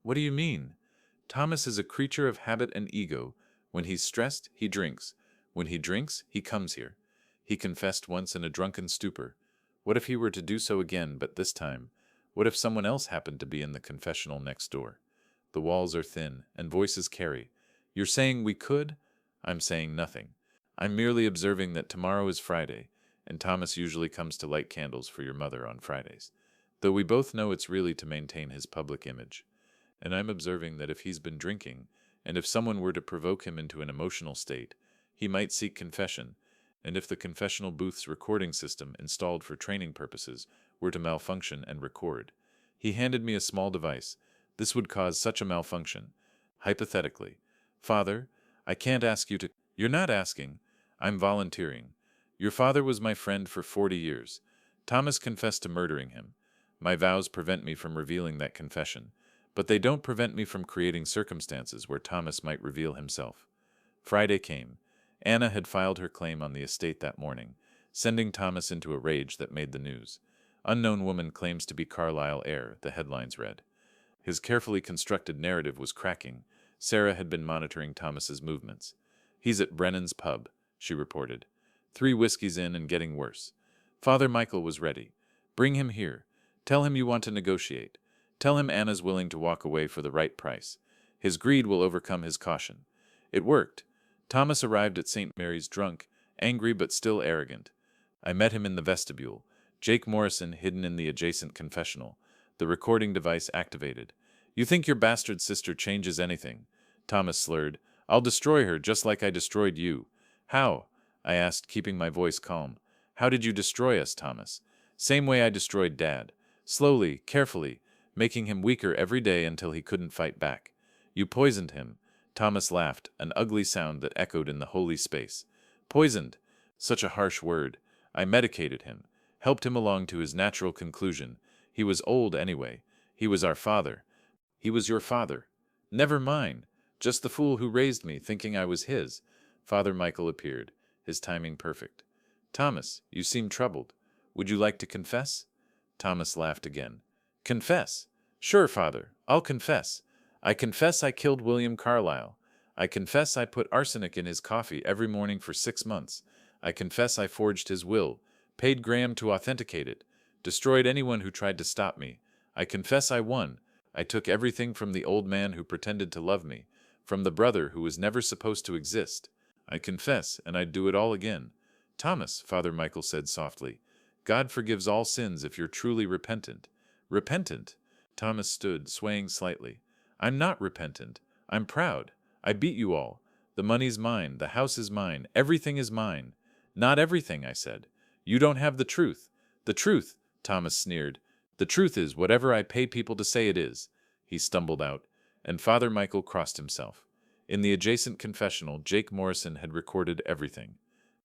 "What do you mean?" "Thomas is a creature of habit and ego. When he's stressed, he drinks. When he drinks, he comes here. He confessed once in a drunken stupor. What if he were to do so again, but this time? What if someone else happened to be in the confessional next door? The walls are thin, and voices carry. You're saying we could?" "I'm saying nothing. I'm merely observing that tomorrow is Friday, and Thomas usually comes to light candles for your mother on Fridays. Though we both know it's really to maintain his public image. And I'm observing that if he's been drinking, and if someone were to provoke him into an emotional state, he might seek confession, and if the confessional booth's recording system installed for training purposes were to malfunction and record, He handed me a small device. This would cause such a malfunction. Hypothetically. Father, I can't ask you to. You're not asking. I'm volunteering. Your father was my friend for 40 years. Thomas confessed to murdering him. My vows prevent me from revealing that confession, but they don't prevent me from creating circumstances where Thomas might reveal himself. Friday came. Anna had filed her claim on the estate that morning, sending Thomas into a rage that made the news. Unknown woman claims to be Carlisle heir, the headlines read. His carefully constructed narrative was cracking. Sarah had been monitoring Thomas's movements. He's at Brennan's pub, she reported. 3 whiskeys in and getting worse. Father Michael was ready. Bring him here. Tell him you want to negotiate. Tell him Anna's willing to walk away for the right price. His greed will overcome his caution. It worked. Thomas arrived at St. Mary's drunk, angry but still arrogant. I met him in the vestibule. Jake Morrison hidden in the adjacent confessional. The recording device activated. You think your bastard sister changes anything? Thomas slurred. I'll destroy her just like I destroyed you. How? I asked, keeping my voice calm. How did you destroy us, Thomas? Same way I destroyed Dad. Slowly, carefully, making him weaker every day until he couldn't fight back. You poisoned him. Thomas laughed, an ugly sound that echoed in the holy space. Poisoned. Such a harsh word. I medicated him, helped him along to his natural conclusion. He was old anyway. He was our father. He was your father. Never mine. Just the fool who raised me, thinking I was his. Father Michael appeared, his timing perfect. Thomas, you seem troubled. Would you like to confess? Thomas laughed again. Confess? Sure, Father, I'll confess. I confess I killed William Carlisle. I confess I put arsenic in his coffee every morning for 6 months. I confess I forged his will, paid Graham to authenticate it, destroyed anyone who tried to stop me. I confess I won. I took everything from the old man who pretended to love me, from the brother who was never supposed to exist. I confess, and I'd do it all again. Thomas, Father Michael said softly, God forgives all sins if you're truly repentant. Repentant? Thomas stood, swaying slightly. I'm not repentant. I'm proud. I beat you all. The money's mine. The house is mine. Everything is mine. Not everything, I said. You don't have the truth. The truth, Thomas sneered. The truth is whatever I pay people to say it is. He stumbled out, and Father Michael crossed himself. In the adjacent confessional, Jake Morrison had recorded everything.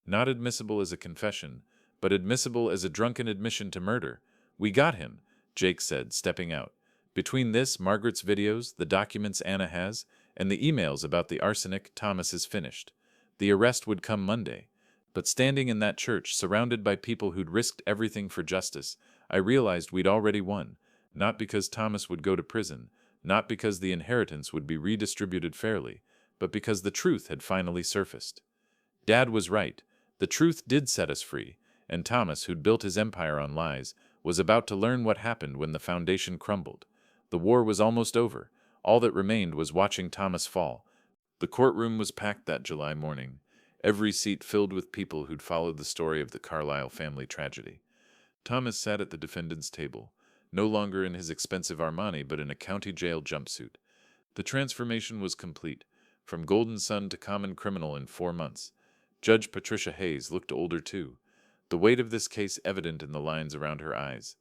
Not admissible as a confession, but admissible as a drunken admission to murder. We got him, Jake said, stepping out. Between this, Margaret's videos, the documents Anna has, and the emails about the arsenic, Thomas is finished. The arrest would come Monday. But standing in that church, surrounded by people who'd risked everything for justice, I realized we'd already won. Not because Thomas would go to prison, not because the inheritance would be redistributed fairly, but because the truth had finally surfaced. Dad was right. The truth did set us free, and Thomas, who'd built his empire on lies, was about to learn what happened when the foundation crumbled. The war was almost over. All that remained was watching Thomas fall. The courtroom was packed that July morning, every seat filled with people who'd followed the story of the Carlisle family tragedy. Thomas sat at the defendant's table, no longer in his expensive Armani but in a county jail jumpsuit. The transformation was complete, from golden son to common criminal in 4 months. Judge Patricia Hayes looked older too, the weight of this case evident in the lines around her eyes.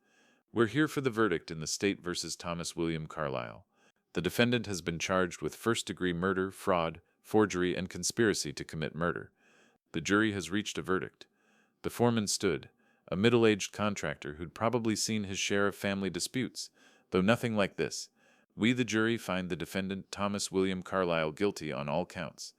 We're here for the verdict in the state versus Thomas William Carlisle. The defendant has been charged with first-degree murder, fraud, forgery, and conspiracy to commit murder. The jury has reached a verdict. The foreman stood, a middle-aged contractor who'd probably seen his share of family disputes, though nothing like this. We, the jury, find the defendant Thomas William Carlisle guilty on all counts.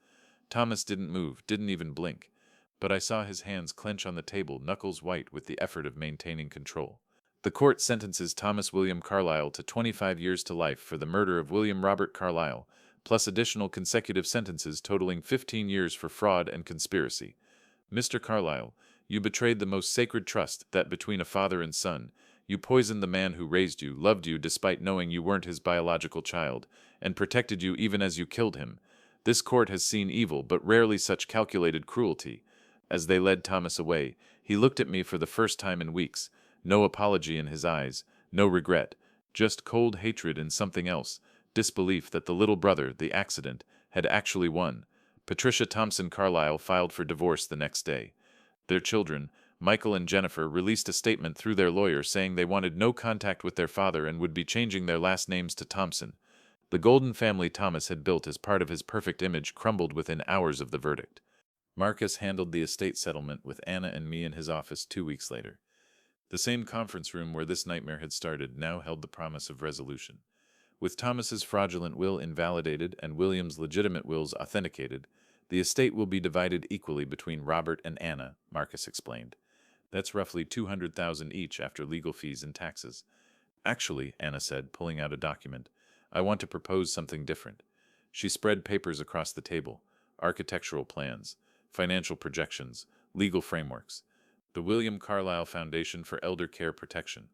Thomas didn't move, didn't even blink, but I saw his hands clench on the table, knuckles white with the effort of maintaining control. The court sentences Thomas William Carlisle to 25 years to life for the murder of William Robert Carlisle, plus additional consecutive sentences totaling 15 years for fraud and conspiracy. Mr. Carlisle, you betrayed the most sacred trust that between a father and son. You poisoned the man who raised you, loved you despite knowing you weren't his biological child, and protected you even as you killed him. This court has seen evil, but rarely such calculated cruelty. As they led Thomas away, he looked at me for the first time in weeks. No apology in his eyes, no regret, just cold hatred and something else, disbelief that the little brother, the accident, had actually won. Patricia Thompson Carlisle filed for divorce the next day. Their children, Michael and Jennifer released a statement through their lawyer saying they wanted no contact with their father and would be changing their last names to Thompson. The golden family Thomas had built as part of his perfect image crumbled within hours of the verdict. Marcus handled the estate settlement with Anna and me in his office 2 weeks later. The same conference room where this nightmare had started now held the promise of resolution. With Thomas's fraudulent will invalidated and William's legitimate wills authenticated, the estate will be divided equally between Robert and Anna, Marcus explained. That's roughly $200,000 each after legal fees and taxes. Actually, Anna said, pulling out a document, I want to propose something different. She spread papers across the table, architectural plans, financial projections, legal frameworks. The William Carlisle Foundation for Elder Care Protection.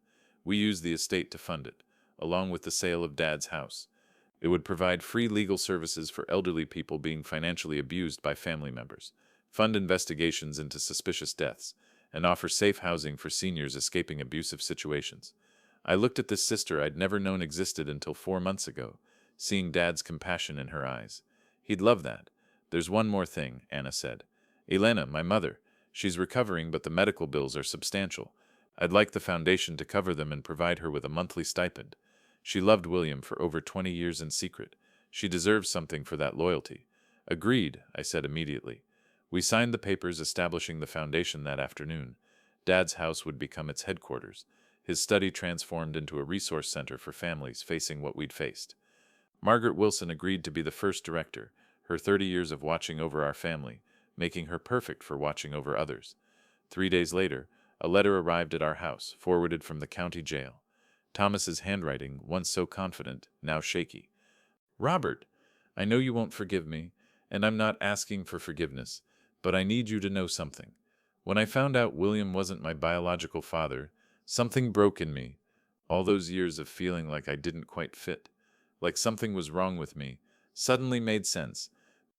We use the estate to fund it, along with the sale of Dad's house. It would provide free legal services for elderly people being financially abused by family members, fund investigations into suspicious deaths, and offer safe housing for seniors escaping abusive situations. I looked at this sister I'd never known existed until 4 months ago, seeing Dad's compassion in her eyes. He'd love that. There's one more thing, Anna said. Elena, my mother, she's recovering, but the medical bills are substantial. I'd like the foundation to cover them and provide her with a monthly stipend. She loved William for over 20 years in secret. She deserves something for that loyalty. Agreed, I said immediately. We signed the papers establishing the foundation that afternoon. Dad's house would become its headquarters, his study transformed into a resource center for families facing what we'd faced. Margaret Wilson agreed to be the first director, her 30 years of watching over our family, making her perfect for watching over others. 3 days later, a letter arrived at our house, forwarded from the county jail. Thomas's handwriting, once so confident, now shaky. Robert, I know you won't forgive me, and I'm not asking for forgiveness, but I need you to know something. When I found out William wasn't my biological father, something broke in me. All those years of feeling like I didn't quite fit, like something was wrong with me, suddenly made sense.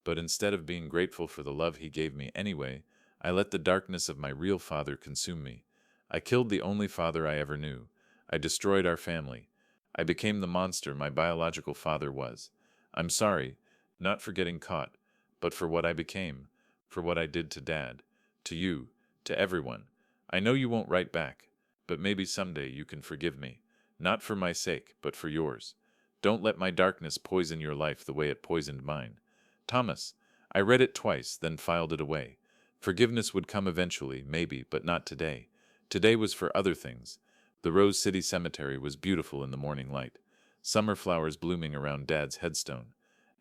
But instead of being grateful for the love he gave me anyway, I let the darkness of my real father consume me. I killed the only father I ever knew. I destroyed our family. I became the monster my biological father was. I'm sorry, not for getting caught, but for what I became, for what I did to Dad, to you, to everyone. I know you won't write back, but maybe someday you can forgive me, not for my sake, but for yours. Don't let my darkness poison your life the way it poisoned mine. Thomas, I read it twice, then filed it away. Forgiveness would come eventually, maybe, but not today. Today was for other things. The Rose City Cemetery was beautiful in the morning light, summer flowers blooming around Dad's headstone.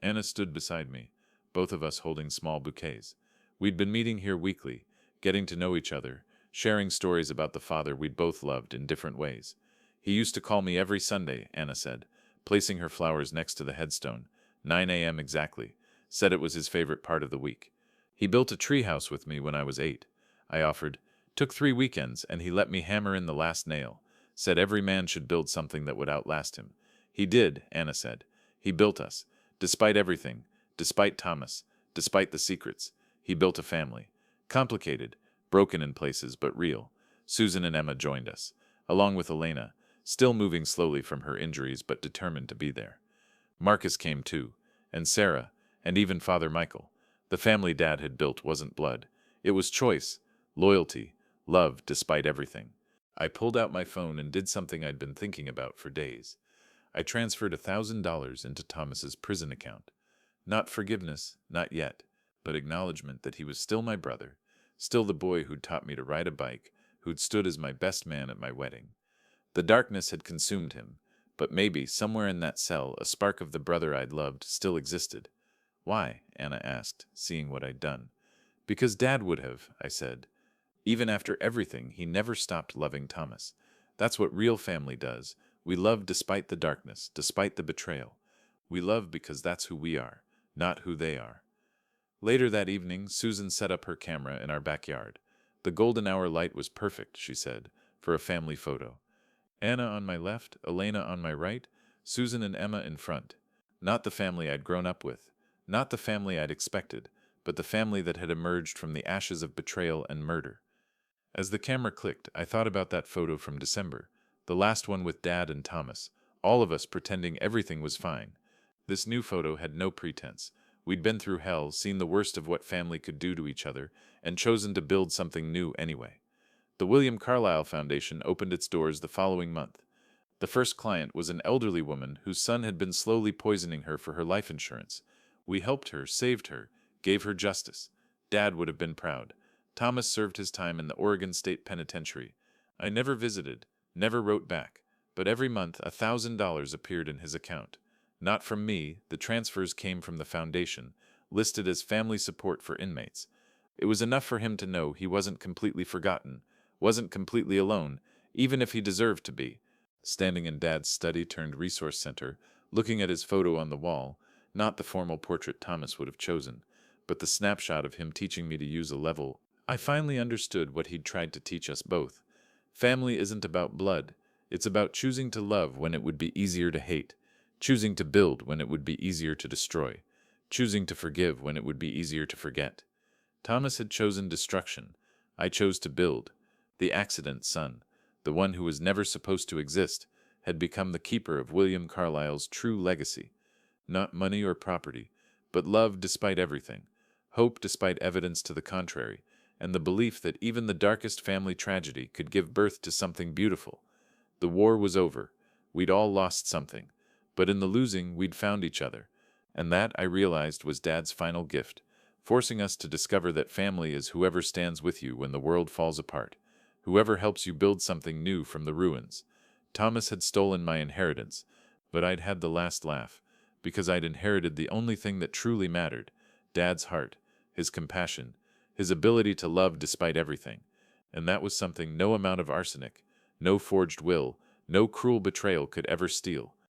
Anna stood beside me, both of us holding small bouquets. We'd been meeting here weekly, getting to know each other, sharing stories about the father we'd both loved in different ways. He used to call me every Sunday, Anna said, placing her flowers next to the headstone. 9 a.m. exactly. Said it was his favorite part of the week. He built a treehouse with me when I was 8. I offered. Took 3 weekends, and he let me hammer in the last nail. Said every man should build something that would outlast him. He did, Anna said. He built us. Despite everything. Despite Thomas. Despite the secrets. He built a family. Complicated. Broken in places, but real. Susan and Emma joined us, along with Elena, still moving slowly from her injuries but determined to be there. Marcus came too, and Sarah, and even Father Michael. The family Dad had built wasn't blood. It was choice, loyalty, love despite everything. I pulled out my phone and did something I'd been thinking about for days. I transferred $1,000 into Thomas's prison account. Not forgiveness, not yet, but acknowledgement that he was still my brother, still the boy who'd taught me to ride a bike, who'd stood as my best man at my wedding. The darkness had consumed him, but maybe, somewhere in that cell, a spark of the brother I'd loved still existed. Why? Anna asked, seeing what I'd done. Because Dad would have, I said. Even after everything, he never stopped loving Thomas. That's what real family does. We love despite the darkness, despite the betrayal. We love because that's who we are, not who they are. Later that evening, Susan set up her camera in our backyard. The golden hour light was perfect, she said, for a family photo. Anna on my left, Elena on my right, Susan and Emma in front. Not the family I'd grown up with, not the family I'd expected, but the family that had emerged from the ashes of betrayal and murder. As the camera clicked, I thought about that photo from December, the last one with Dad and Thomas, all of us pretending everything was fine. This new photo had no pretense. We'd been through hell, seen the worst of what family could do to each other, and chosen to build something new anyway. The William Carlyle Foundation opened its doors the following month. The first client was an elderly woman whose son had been slowly poisoning her for her life insurance. We helped her, saved her, gave her justice. Dad would have been proud. Thomas served his time in the Oregon State Penitentiary. I never visited, never wrote back, but every month $1,000 appeared in his account. Not from me, the transfers came from the foundation, listed as family support for inmates. It was enough for him to know he wasn't completely forgotten, wasn't completely alone, even if he deserved to be. Standing in Dad's study turned resource center, looking at his photo on the wall, not the formal portrait Thomas would have chosen, but the snapshot of him teaching me to use a level, I finally understood what he'd tried to teach us both. Family isn't about blood. It's about choosing to love when it would be easier to hate, choosing to build when it would be easier to destroy, choosing to forgive when it would be easier to forget. Thomas had chosen destruction. I chose to build. The accident son, the one who was never supposed to exist, had become the keeper of William Carlyle's true legacy. Not money or property, but love despite everything, hope despite evidence to the contrary, and the belief that even the darkest family tragedy could give birth to something beautiful. The war was over. We'd all lost something. But in the losing, we'd found each other. And that, I realized, was Dad's final gift, forcing us to discover that family is whoever stands with you when the world falls apart, whoever helps you build something new from the ruins. Thomas had stolen my inheritance, but I'd had the last laugh, because I'd inherited the only thing that truly mattered, Dad's heart, his compassion, his ability to love despite everything. And that was something no amount of arsenic, no forged will, no cruel betrayal could ever steal.